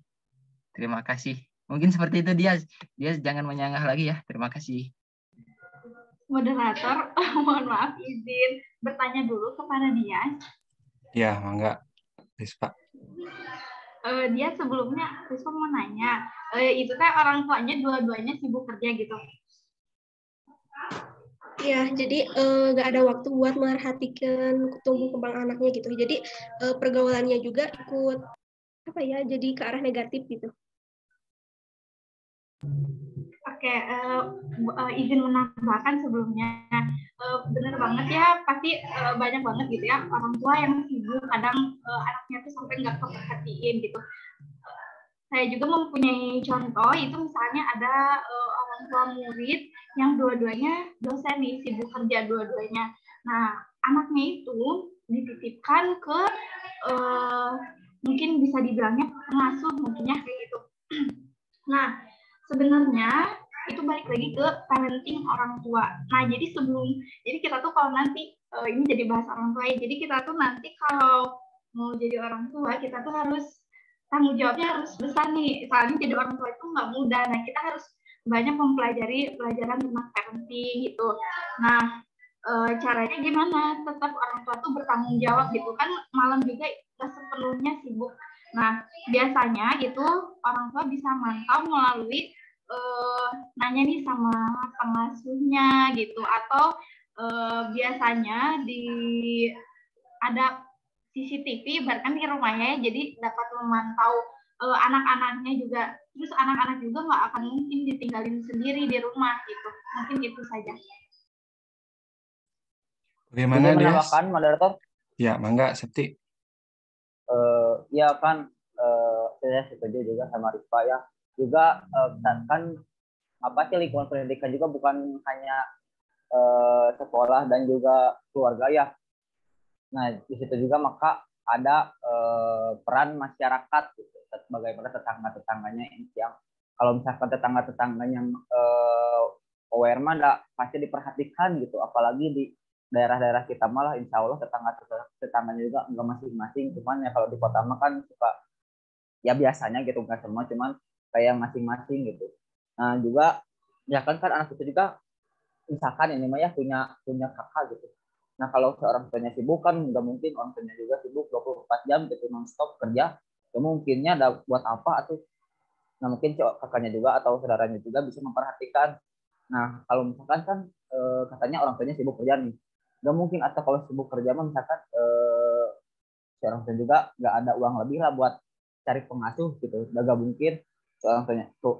Terima kasih. Mungkin seperti itu dia jangan menyangah lagi ya. Terima kasih. Moderator, mohon maaf izin bertanya dulu kepada dia. Ya, mangga, Rispa. Dia sebelumnya Rispa mau nanya, itu kan orang tuanya dua-duanya sibuk kerja gitu. Ya, jadi nggak ada waktu buat memperhatikan tumbuh kembang anaknya gitu. Jadi pergaulannya juga ikut jadi ke arah negatif gitu. Oke, izin menambahkan sebelumnya, benar banget ya, pasti banyak banget gitu ya orang tua yang sibuk, kadang anaknya tuh sampai nggak keperhatiin gitu. Saya juga mempunyai contoh, itu misalnya ada orang tua murid yang dua-duanya dosen nih, sibuk kerja dua-duanya. Nah, anaknya itu dititipkan ke mungkin bisa dibilangnya pengasuh mungkinnya kayak gitu. Nah, sebenarnya itu balik lagi ke parenting orang tua. Nah, jadi kita tuh kalau nanti ini jadi bahasa orang tua ya. Jadi kita tuh nanti kalau mau jadi orang tua, kita tuh harus tanggung jawabnya harus besar nih. Soalnya jadi orang tua itu nggak mudah. Nah, kita harus banyak mempelajari pelajaran tentang parenting gitu. Nah, caranya gimana? Tetap orang tua tuh bertanggung jawab gitu kan. Malam juga nggak sepenuhnya sibuk. Nah, biasanya gitu orang tua bisa mantau melalui nanya nih sama pengasuhnya gitu, atau biasanya ada CCTV bahkan di rumahnya, jadi dapat memantau anak-anaknya juga. Terus anak-anak juga nggak akan mungkin ditinggalin sendiri di rumah gitu. Mungkin itu saja. Bagaimana, Des? Menambahkan, moderator? Ya, mangga, Septi. Ya kan, saya setuju juga sama Rispa ya. Juga kan lingkungan pendidikan juga bukan hanya sekolah dan juga keluarga ya. Nah, di situ juga maka ada peran masyarakat gitu, bagaimana tetangga-tetangganya yang kalau misalkan tetangga-tetangganya yang aware mah pasti diperhatikan gitu, apalagi di daerah-daerah kita malah insya Allah tetangganya juga enggak masing-masing, cuman ya kalau di kota mah kan suka ya biasanya gitu, nggak semua, cuman kayak masing-masing gitu. Nah juga ya kan anak itu juga misalkan ini mah ya punya kakak gitu. Nah kalau seorang tuanya sibuk kan nggak mungkin orang tuanya juga sibuk 24 jam gitu non-stop kerja. Mungkinnya ada buat apa atau nah mungkin kakaknya juga atau saudaranya juga bisa memperhatikan. Nah kalau misalkan kan katanya orang tuanya sibuk kerja nih, nggak mungkin, atau kalau sibuk kerja mah misalkan seorang tua juga nggak ada uang lebih lah buat cari pengasuh gitu, nggak mungkin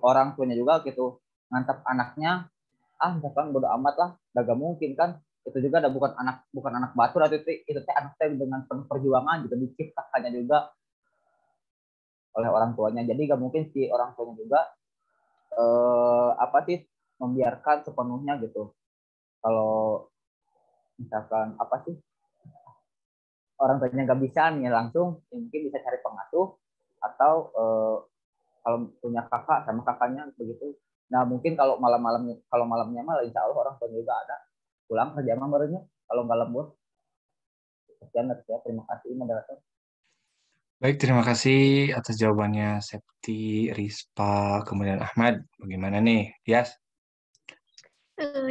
orang tuanya juga gitu ngantap anaknya, misalkan bodo amat lah, gak mungkin kan, itu juga ada bukan anak batur, atau itu teh anak teh dengan penuh perjuangan gitu, diciptakannya juga oleh orang tuanya. Jadi gak mungkin si orang tuanya juga membiarkan sepenuhnya gitu. Kalau misalkan orang tuanya nggak bisa nih langsung, mungkin bisa cari pengasuh atau kalau punya kakak sama kakaknya begitu. Nah mungkin kalau malamnya malah insya Allah orang tuanya juga ada pulang kerja barunya kalau nggak lembur. Sekian ya, terima kasih moderator. Baik, terima kasih atas jawabannya Septi, Rispa, kemudian Ahmad. Bagaimana nih, Yas?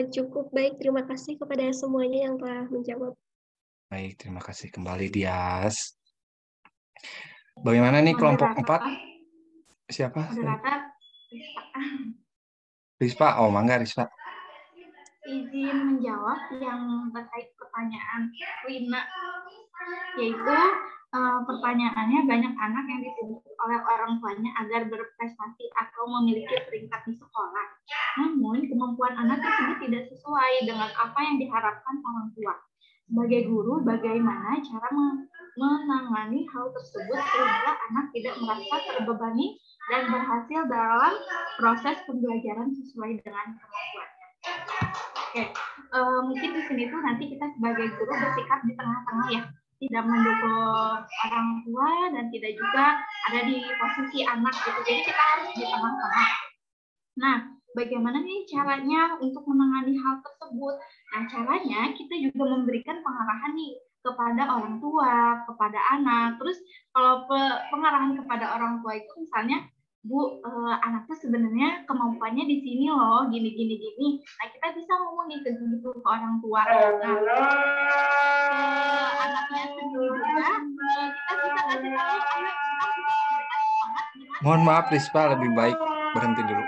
Cukup baik, terima kasih kepada semuanya yang telah menjawab. Baik, terima kasih kembali, Dias. Bagaimana nih kelompok 4? Siapa? Moderator. Rispa. Oh, mangga Rispa. Izin menjawab yang terkait pertanyaan Wina, yaitu pertanyaannya banyak anak yang dituntut oleh orang tuanya agar berprestasi atau memiliki peringkat di sekolah. Namun kemampuan anak tersebut tidak sesuai dengan apa yang diharapkan orang tua. Sebagai guru, bagaimana cara menangani hal tersebut sehingga anak tidak merasa terbebani dan berhasil dalam proses pembelajaran sesuai dengan kemampuannya. Oke, mungkin di sini tuh nanti kita sebagai guru bersikap di tengah-tengah ya, tidak mendukung orang tua dan tidak juga ada di posisi anak gitu. Jadi kita harus di tengah-tengah. Nah, bagaimana nih caranya untuk menangani hal tersebut? Nah, caranya kita juga memberikan pengarahan nih kepada orang tua, kepada anak. Terus kalau pengarahan kepada orang tua itu misalnya, Bu, anak tuh sebenarnya kemampuannya di sini loh, gini. Nah, kita bisa ngomong nih ke orang tua. Nah, anaknya sendiri juga, kita bisa kasih tahu anak kita bisa memberikan semangat. Mohon maaf, Rispa, lebih baik berhenti dulu.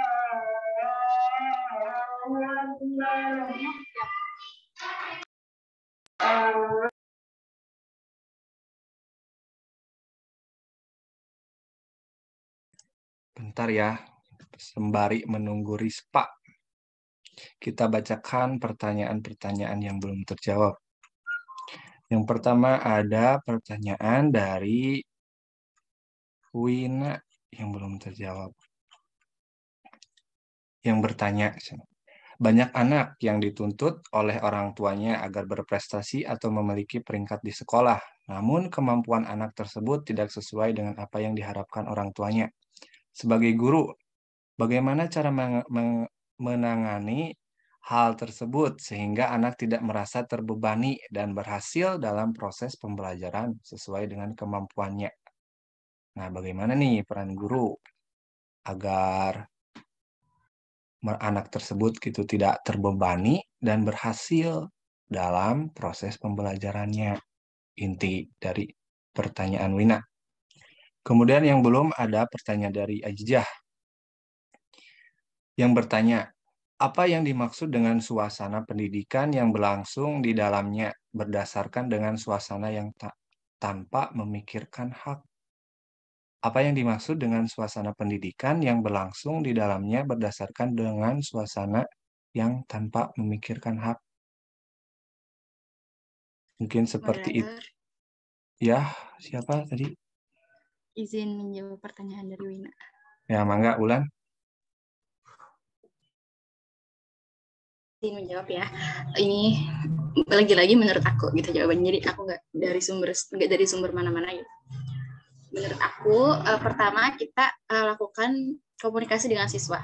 Bentar ya, sembari menunggu Rispa. Kita bacakan pertanyaan-pertanyaan yang belum terjawab. Yang pertama ada pertanyaan dari Wina yang belum terjawab. Yang bertanya, banyak anak yang dituntut oleh orang tuanya agar berprestasi atau memiliki peringkat di sekolah. Namun kemampuan anak tersebut tidak sesuai dengan apa yang diharapkan orang tuanya. Sebagai guru, bagaimana cara menangani hal tersebut sehingga anak tidak merasa terbebani dan berhasil dalam proses pembelajaran sesuai dengan kemampuannya? Nah, bagaimana nih peran guru agar anak tersebut gitu tidak terbebani dan berhasil dalam proses pembelajarannya? Inti dari pertanyaan Wina. Kemudian yang belum ada pertanyaan dari Ajijah yang bertanya, apa yang dimaksud dengan suasana pendidikan yang berlangsung di dalamnya berdasarkan dengan suasana yang tanpa memikirkan hak? Apa yang dimaksud dengan suasana pendidikan yang berlangsung di dalamnya berdasarkan dengan suasana yang tanpa memikirkan hak? Mungkin seperti itu. Ya, siapa tadi? Izin menjawab pertanyaan dari Wina. Ya, mangga, Ulan. Izin menjawab ya. Ini lagi-lagi menurut aku gitu jawabannya. Jadi aku nggak dari sumber mana-mana gitu. Menurut aku, pertama kita lakukan komunikasi dengan siswa.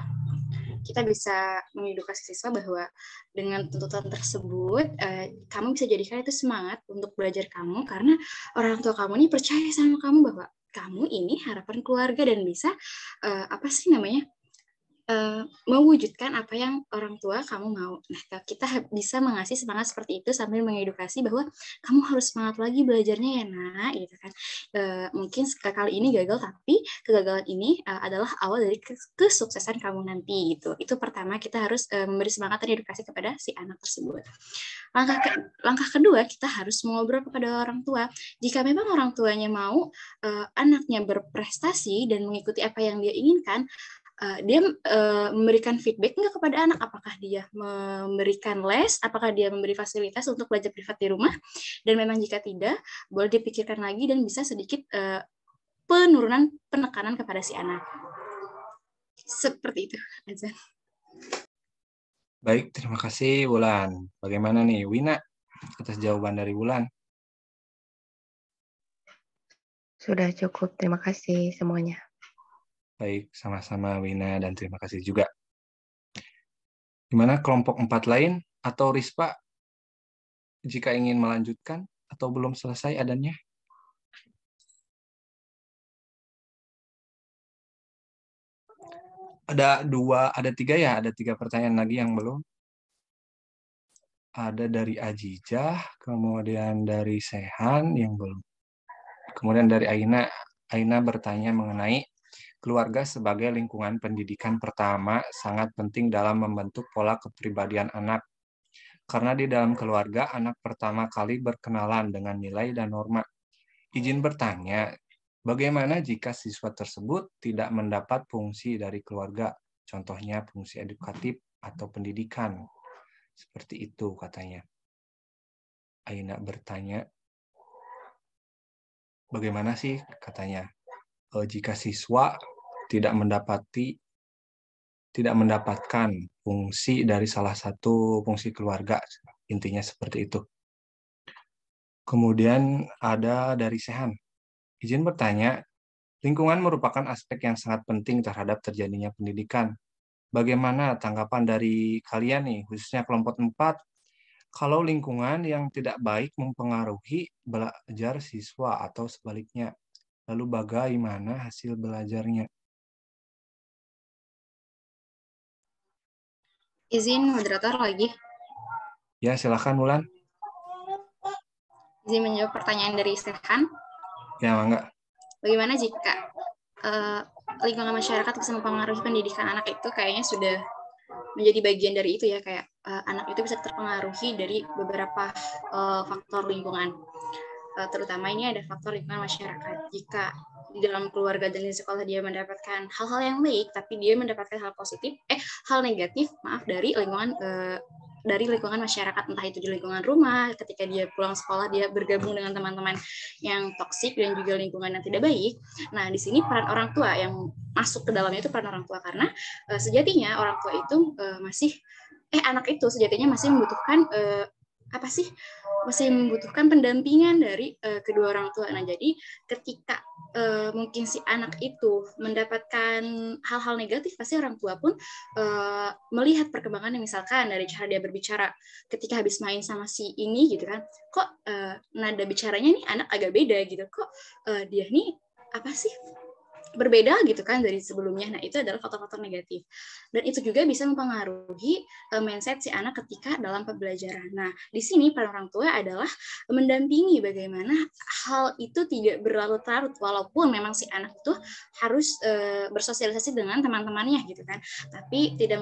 Kita bisa mengedukasi siswa bahwa dengan tuntutan tersebut, kamu bisa jadikan itu semangat untuk belajar kamu, karena orang tua kamu ini percaya sama kamu bahwa kamu ini harapan keluarga dan bisa mewujudkan apa yang orang tua kamu mau. Nah, kita bisa mengasih semangat seperti itu sambil mengedukasi bahwa kamu harus semangat lagi belajarnya ya nak, gitu kan. Mungkin kali ini gagal, tapi kegagalan ini adalah awal dari kesuksesan kamu nanti gitu. Itu pertama, kita harus memberi semangat dan edukasi kepada si anak tersebut. Langkah kedua, kita harus mengobrol kepada orang tua. Jika memang orang tuanya mau anaknya berprestasi dan mengikuti apa yang dia inginkan, dia memberikan feedback nggak kepada anak, apakah dia memberikan les, apakah dia memberi fasilitas untuk belajar privat di rumah, dan memang jika tidak, boleh dipikirkan lagi dan bisa sedikit penurunan penekanan kepada si anak. Seperti itu, Azan. Baik, terima kasih Wulan. Bagaimana nih Wina atas jawaban dari Wulan? Sudah cukup, terima kasih semuanya. Baik, sama-sama Wina dan terima kasih juga. Gimana kelompok 4 lain atau Rispa jika ingin melanjutkan atau belum selesai adannya? Ada tiga pertanyaan lagi yang belum. Ada dari Ajijah, kemudian dari Sehan yang belum. Kemudian dari Aina. Aina bertanya mengenai keluarga sebagai lingkungan pendidikan pertama sangat penting dalam membentuk pola kepribadian anak. Karena di dalam keluarga, anak pertama kali berkenalan dengan nilai dan norma. Izin bertanya, bagaimana jika siswa tersebut tidak mendapat fungsi dari keluarga, contohnya fungsi edukatif atau pendidikan? Seperti itu katanya. Aina bertanya, bagaimana sih katanya, jika siswa tidak mendapatkan fungsi dari salah satu fungsi keluarga, intinya seperti itu. Kemudian ada dari Sehan. Izin bertanya, lingkungan merupakan aspek yang sangat penting terhadap terjadinya pendidikan. Bagaimana tanggapan dari kalian nih, khususnya kelompok 4, kalau lingkungan yang tidak baik mempengaruhi belajar siswa atau sebaliknya, lalu bagaimana hasil belajarnya? Izin moderator lagi. Ya, silakan Wulan. Izin menjawab pertanyaan dari Sehan. Ya, enggak. Bagaimana jika lingkungan masyarakat bisa mempengaruhi pendidikan anak itu kayaknya sudah menjadi bagian dari itu ya, kayak anak itu bisa terpengaruhi dari beberapa faktor lingkungan. Terutama ini ada faktor lingkungan masyarakat. Jika di dalam keluarga dan di sekolah dia mendapatkan hal-hal yang baik, tapi dia mendapatkan hal negatif dari lingkungan masyarakat, entah itu di lingkungan rumah, ketika dia pulang sekolah dia bergabung dengan teman-teman yang toksik dan juga lingkungan yang tidak baik. Nah, di sini peran orang tua yang masuk ke dalamnya itu peran orang tua, karena sejatinya orang tua itu anak itu sejatinya masih membutuhkan masih membutuhkan pendampingan dari kedua orang tua. Nah, jadi ketika mungkin si anak itu mendapatkan hal-hal negatif, pasti orang tua pun melihat perkembangannya, misalkan dari cara dia berbicara ketika habis main sama si ini gitu kan, kok nada bicaranya nih anak agak beda gitu, kok dia nih berbeda gitu kan dari sebelumnya. Nah, itu adalah faktor-faktor negatif. Dan itu juga bisa mempengaruhi mindset si anak ketika dalam pembelajaran. Nah, di sini peran orang tua adalah mendampingi bagaimana hal itu tidak berlarut-larut, walaupun memang si anak itu harus bersosialisasi dengan teman-temannya gitu kan. Tapi tidak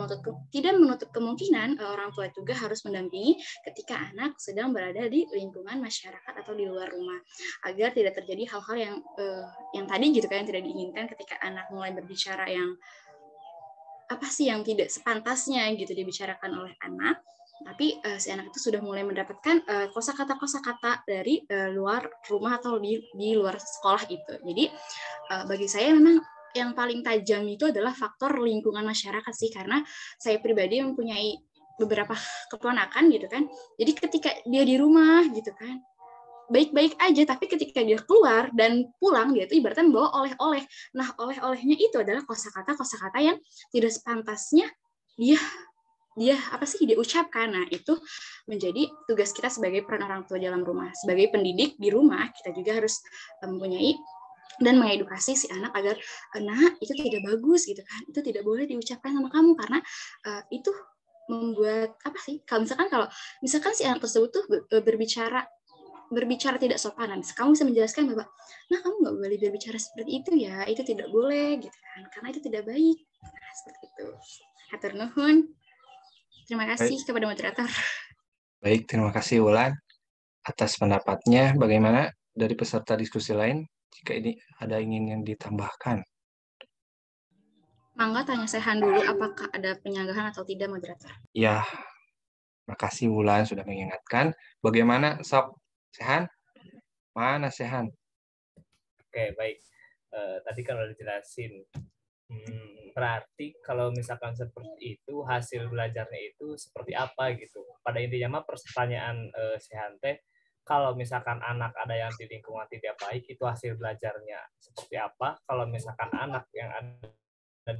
menutup kemungkinan orang tua juga harus mendampingi ketika anak sedang berada di lingkungan masyarakat atau di luar rumah, agar tidak terjadi hal-hal yang tadi gitu kan, yang tidak diinginkan ketika anak mulai berbicara yang tidak sepantasnya gitu dibicarakan oleh anak, tapi si anak itu sudah mulai mendapatkan kosakata dari luar rumah atau di luar sekolah itu. Jadi bagi saya memang yang paling tajam itu adalah faktor lingkungan masyarakat sih, karena saya pribadi mempunyai beberapa keponakan gitu kan. Jadi ketika dia di rumah gitu kan baik-baik aja, tapi ketika dia keluar dan pulang, dia itu ibaratnya membawa oleh-oleh. Nah, oleh-olehnya itu adalah kosakata yang tidak sepantasnya dia ucapkan. Nah, itu menjadi tugas kita sebagai peran orang tua dalam rumah. Sebagai pendidik di rumah, kita juga harus mempunyai dan mengedukasi si anak agar, nah, itu tidak bagus gitu kan. Itu tidak boleh diucapkan sama kamu, karena itu membuat kalau misalkan si anak tersebut tuh berbicara tidak sopan, kamu bisa menjelaskan bahwa, nah, kamu nggak boleh berbicara seperti itu ya, itu tidak boleh gitu kan, karena itu tidak baik. Nah, seperti itu. Hatur nuhun. Terima kasih kepada moderator. Baik, terima kasih Wulan atas pendapatnya. Bagaimana dari peserta diskusi lain? Jika ini ada ingin yang ditambahkan. Mangga tanya Sehan dulu, apakah ada penyanggahan atau tidak, moderator? Ya, makasih Wulan sudah mengingatkan. Bagaimana Sob Sehan? Mana Sehan? Oke, baik. Tadi kan udah dijelasin. Berarti kalau misalkan seperti itu, hasil belajarnya itu seperti apa gitu. Pada intinya mah pertanyaan Sehan teh, kalau misalkan anak ada yang di lingkungan tidak baik, itu hasil belajarnya seperti apa? Kalau misalkan anak yang ada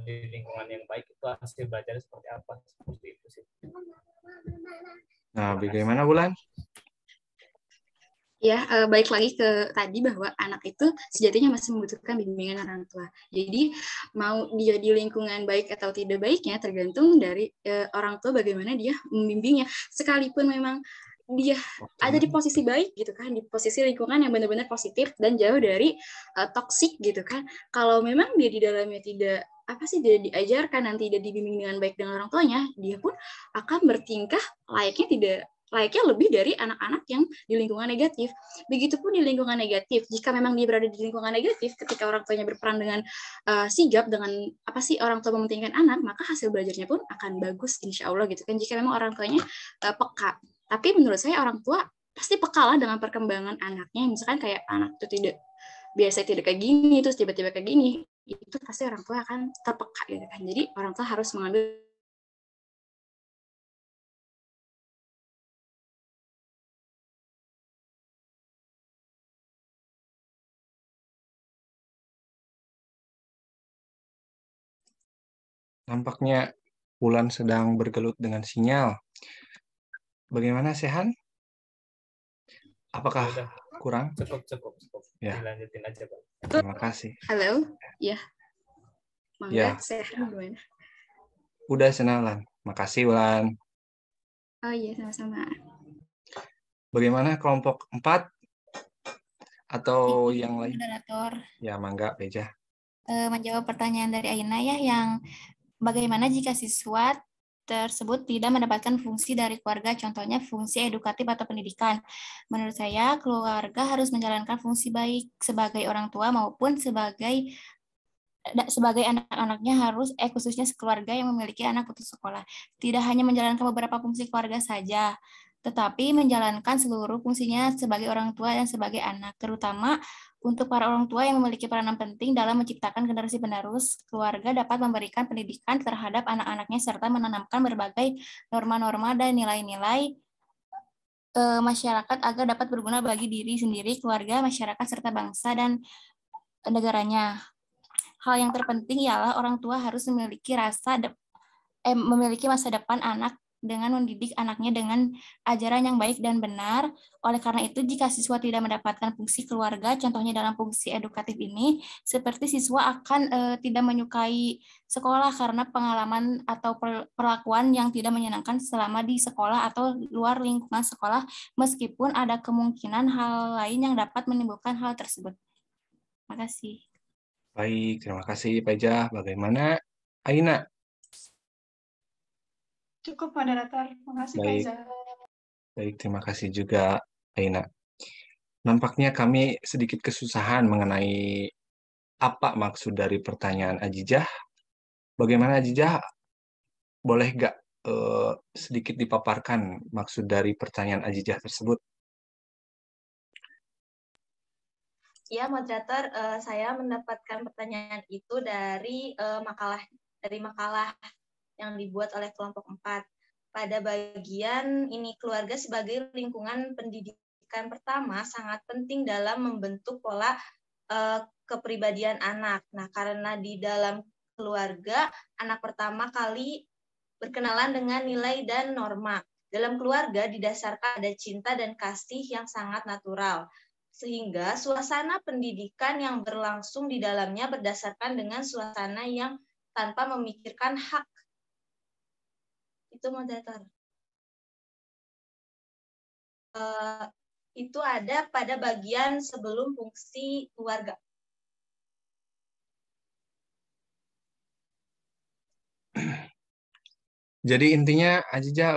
di lingkungan yang baik, itu hasil belajarnya seperti apa? Seperti itu sih. Nah, bagaimana Wulan? Ya, balik lagi ke tadi bahwa anak itu sejatinya masih membutuhkan bimbingan orang tua. Jadi mau dia di lingkungan baik atau tidak baiknya tergantung dari orang tua bagaimana dia membimbingnya. Sekalipun memang dia ada di posisi baik gitu kan, di posisi lingkungan yang benar-benar positif dan jauh dari toksik gitu kan. Kalau memang dia di dalamnya tidak tidak diajarkan dan tidak dibimbing dengan baik dengan orang tuanya, dia pun akan bertingkah layaknya lebih dari anak-anak yang di lingkungan negatif. Begitupun di lingkungan negatif, jika memang dia berada di lingkungan negatif, ketika orang tuanya berperan dengan sigap, dengan orang tua mementingkan anak, maka hasil belajarnya pun akan bagus, insya Allah gitu kan. Jika memang orang tuanya peka. Tapi menurut saya orang tua pasti peka lah dengan perkembangan anaknya. Misalkan kayak anak itu biasa tidak kayak gini, terus tiba-tiba kayak gini, itu pasti orang tua akan terpeka gitu kan. Jadi orang tua harus mengambil Nampaknya Wulan sedang bergelut dengan sinyal. Bagaimana Sehan? Apakah kurang? Cukup. Ya. Dilanjutin aja, Pak. Terima kasih. Halo, ya. Mangga, Ya. Sehan gimana? Udah senalan. Makasih Wulan. Oh iya, sama-sama. Bagaimana kelompok 4 atau yang lain? Moderator. Ya, Mangga, Beja. Menjawab pertanyaan dari Aina ya, yang bagaimana jika siswa tersebut tidak mendapatkan fungsi dari keluarga, contohnya fungsi edukatif atau pendidikan. Menurut saya, keluarga harus menjalankan fungsi baik sebagai orang tua maupun sebagai anak-anaknya harus khususnya keluarga yang memiliki anak putus sekolah. Tidak hanya menjalankan beberapa fungsi keluarga saja, tetapi menjalankan seluruh fungsinya sebagai orang tua dan sebagai anak, terutama untuk para orang tua yang memiliki peranan penting dalam menciptakan generasi penerus. Keluarga dapat memberikan pendidikan terhadap anak-anaknya serta menanamkan berbagai norma-norma dan nilai-nilai masyarakat agar dapat berguna bagi diri sendiri, keluarga, masyarakat, serta bangsa dan negaranya. Hal yang terpenting ialah orang tua harus memiliki memiliki masa depan anak dengan mendidik anaknya dengan ajaran yang baik dan benar. Oleh karena itu, jika siswa tidak mendapatkan fungsi keluarga, contohnya dalam fungsi edukatif ini, seperti siswa akan tidak menyukai sekolah karena pengalaman atau perlakuan yang tidak menyenangkan selama di sekolah atau luar lingkungan sekolah, meskipun ada kemungkinan hal lain yang dapat menimbulkan hal tersebut. Terima kasih. Baik, terima kasih Beja. Bagaimana Aina? Cukup, moderator. Terima kasih, Baik. Kaiza. Baik, terima kasih juga Aina. Nampaknya kami sedikit kesusahan mengenai apa maksud dari pertanyaan Ajijah. Bagaimana Ajijah? Boleh nggak sedikit dipaparkan maksud dari pertanyaan Ajijah tersebut? Ya, moderator, saya mendapatkan pertanyaan itu dari makalah yang dibuat oleh kelompok 4. Pada bagian ini, keluarga sebagai lingkungan pendidikan pertama sangat penting dalam membentuk pola kepribadian anak. Nah, karena di dalam keluarga, anak pertama kali berkenalan dengan nilai dan norma. Dalam keluarga didasarkan ada cinta dan kasih yang sangat natural. Sehingga suasana pendidikan yang berlangsung di dalamnya berdasarkan dengan suasana yang tanpa memikirkan hak. Itu moderator. Itu ada pada bagian sebelum fungsi keluarga. Jadi intinya Ajijah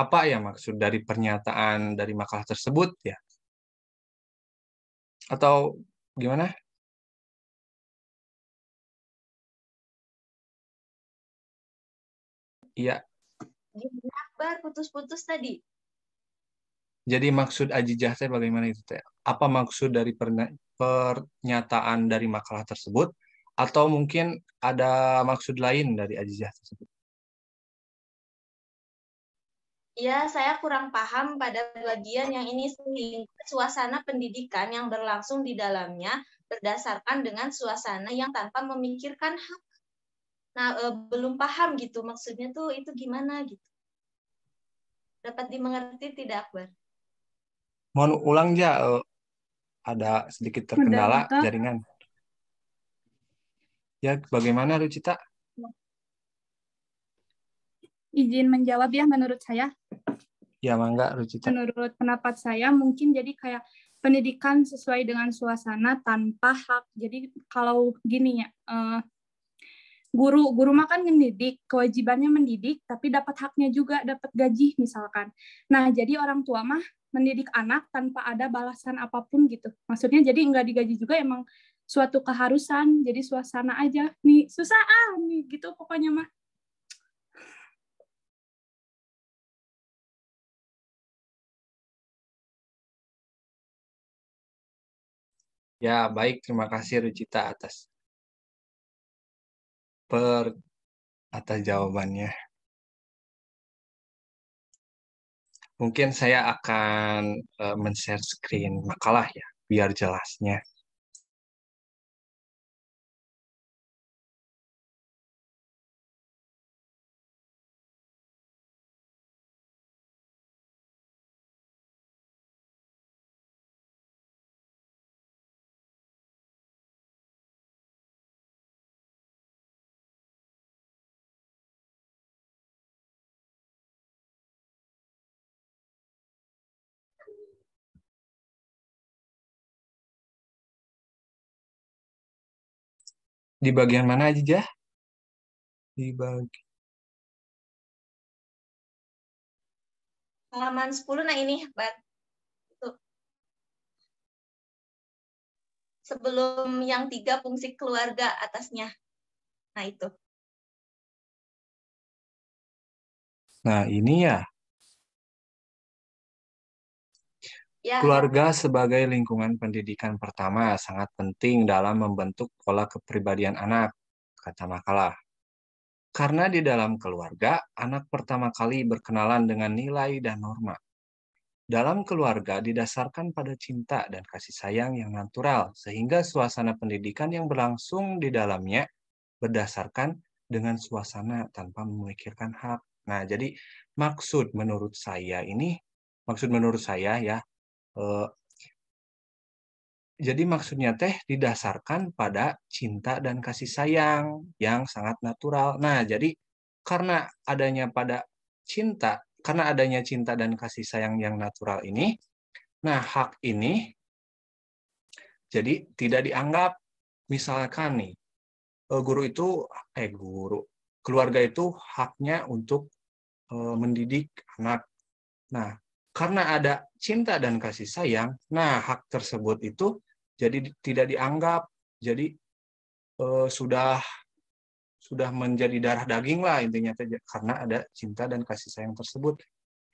apa ya maksud dari pernyataan dari makalah tersebut ya? Atau gimana? Iya. Gimana Akbar, putus-putus tadi? Jadi maksud Ajijah teh bagaimana itu teh? Apa maksud dari pernyataan dari makalah tersebut? Atau mungkin ada maksud lain dari Ajijah tersebut? Ya, saya kurang paham pada bagian yang ini, suasana pendidikan yang berlangsung di dalamnya berdasarkan dengan suasana yang tanpa memikirkan hak. Nah, belum paham gitu maksudnya tuh itu gimana gitu. Dapat dimengerti tidak, Akbar? Mohon ulang ya, ada sedikit terkendala jaringan. Ya, bagaimana Rucita? Izin menjawab ya menurut saya. Ya, mangga Rucita. Menurut pendapat saya mungkin jadi kayak pendidikan sesuai dengan suasana tanpa hak. Jadi kalau gini ya, guru mah kan mendidik, kewajibannya mendidik, tapi dapat haknya juga, dapat gaji misalkan. Nah, jadi orang tua mah mendidik anak tanpa ada balasan apapun gitu. Maksudnya jadi nggak digaji juga, emang suatu keharusan, jadi suasana aja. Nih, susah nih gitu pokoknya mah. Ya, baik. Terima kasih Rucita atas jawabannya. Mungkin saya akan men-share screen makalah ya, biar jelasnya. Di bagian mana aja? Di bagian halaman 10, nah ini, Bat. Tuh. Sebelum yang 3 fungsi keluarga atasnya. Nah, itu. Nah, ini ya. Keluarga sebagai lingkungan pendidikan pertama sangat penting dalam membentuk pola kepribadian anak, kata makalah. Karena di dalam keluarga, anak pertama kali berkenalan dengan nilai dan norma. Dalam keluarga didasarkan pada cinta dan kasih sayang yang natural, sehingga suasana pendidikan yang berlangsung di dalamnya berdasarkan dengan suasana tanpa memikirkan hak. Nah, jadi maksud menurut saya ya, jadi maksudnya teh didasarkan pada cinta dan kasih sayang yang sangat natural. Nah, jadi karena adanya cinta dan kasih sayang yang natural ini, nah hak ini jadi tidak dianggap. Misalkan nih, keluarga itu haknya untuk mendidik anak. Nah, karena ada cinta dan kasih sayang, nah hak tersebut itu jadi tidak dianggap, jadi sudah menjadi darah daging lah intinya, karena ada cinta dan kasih sayang tersebut.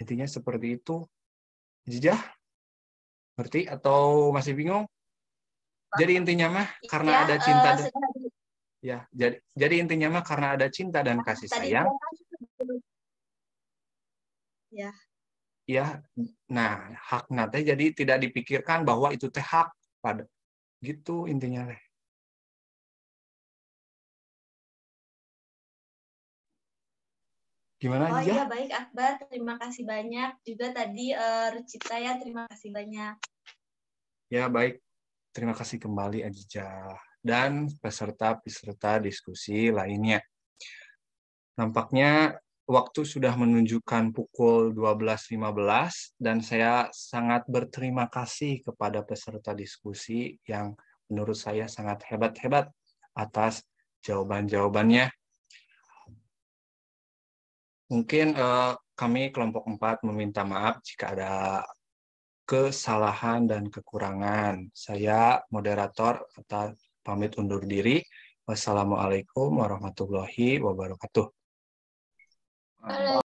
Intinya seperti itu. Jijah? Ngerti atau masih bingung? Jadi intinya mah karena ada cinta dan jadi intinya mah karena ada cinta dan kasih sayang. Ya. Ya, nah hak nate jadi tidak dipikirkan bahwa itu teh hak pada gitu intinya teh. Gimana Oh aja? iya, baik Akbar, terima kasih banyak. Juga tadi Rucita ya, terima kasih banyak. Ya baik, terima kasih kembali Ajijah dan peserta diskusi lainnya. Nampaknya waktu sudah menunjukkan pukul 12.15 dan saya sangat berterima kasih kepada peserta diskusi yang menurut saya sangat hebat-hebat atas jawaban-jawabannya. Mungkin kami kelompok 4 meminta maaf jika ada kesalahan dan kekurangan. Saya moderator pamit undur diri. Wassalamualaikum warahmatullahi wabarakatuh. Waalaikumsalam.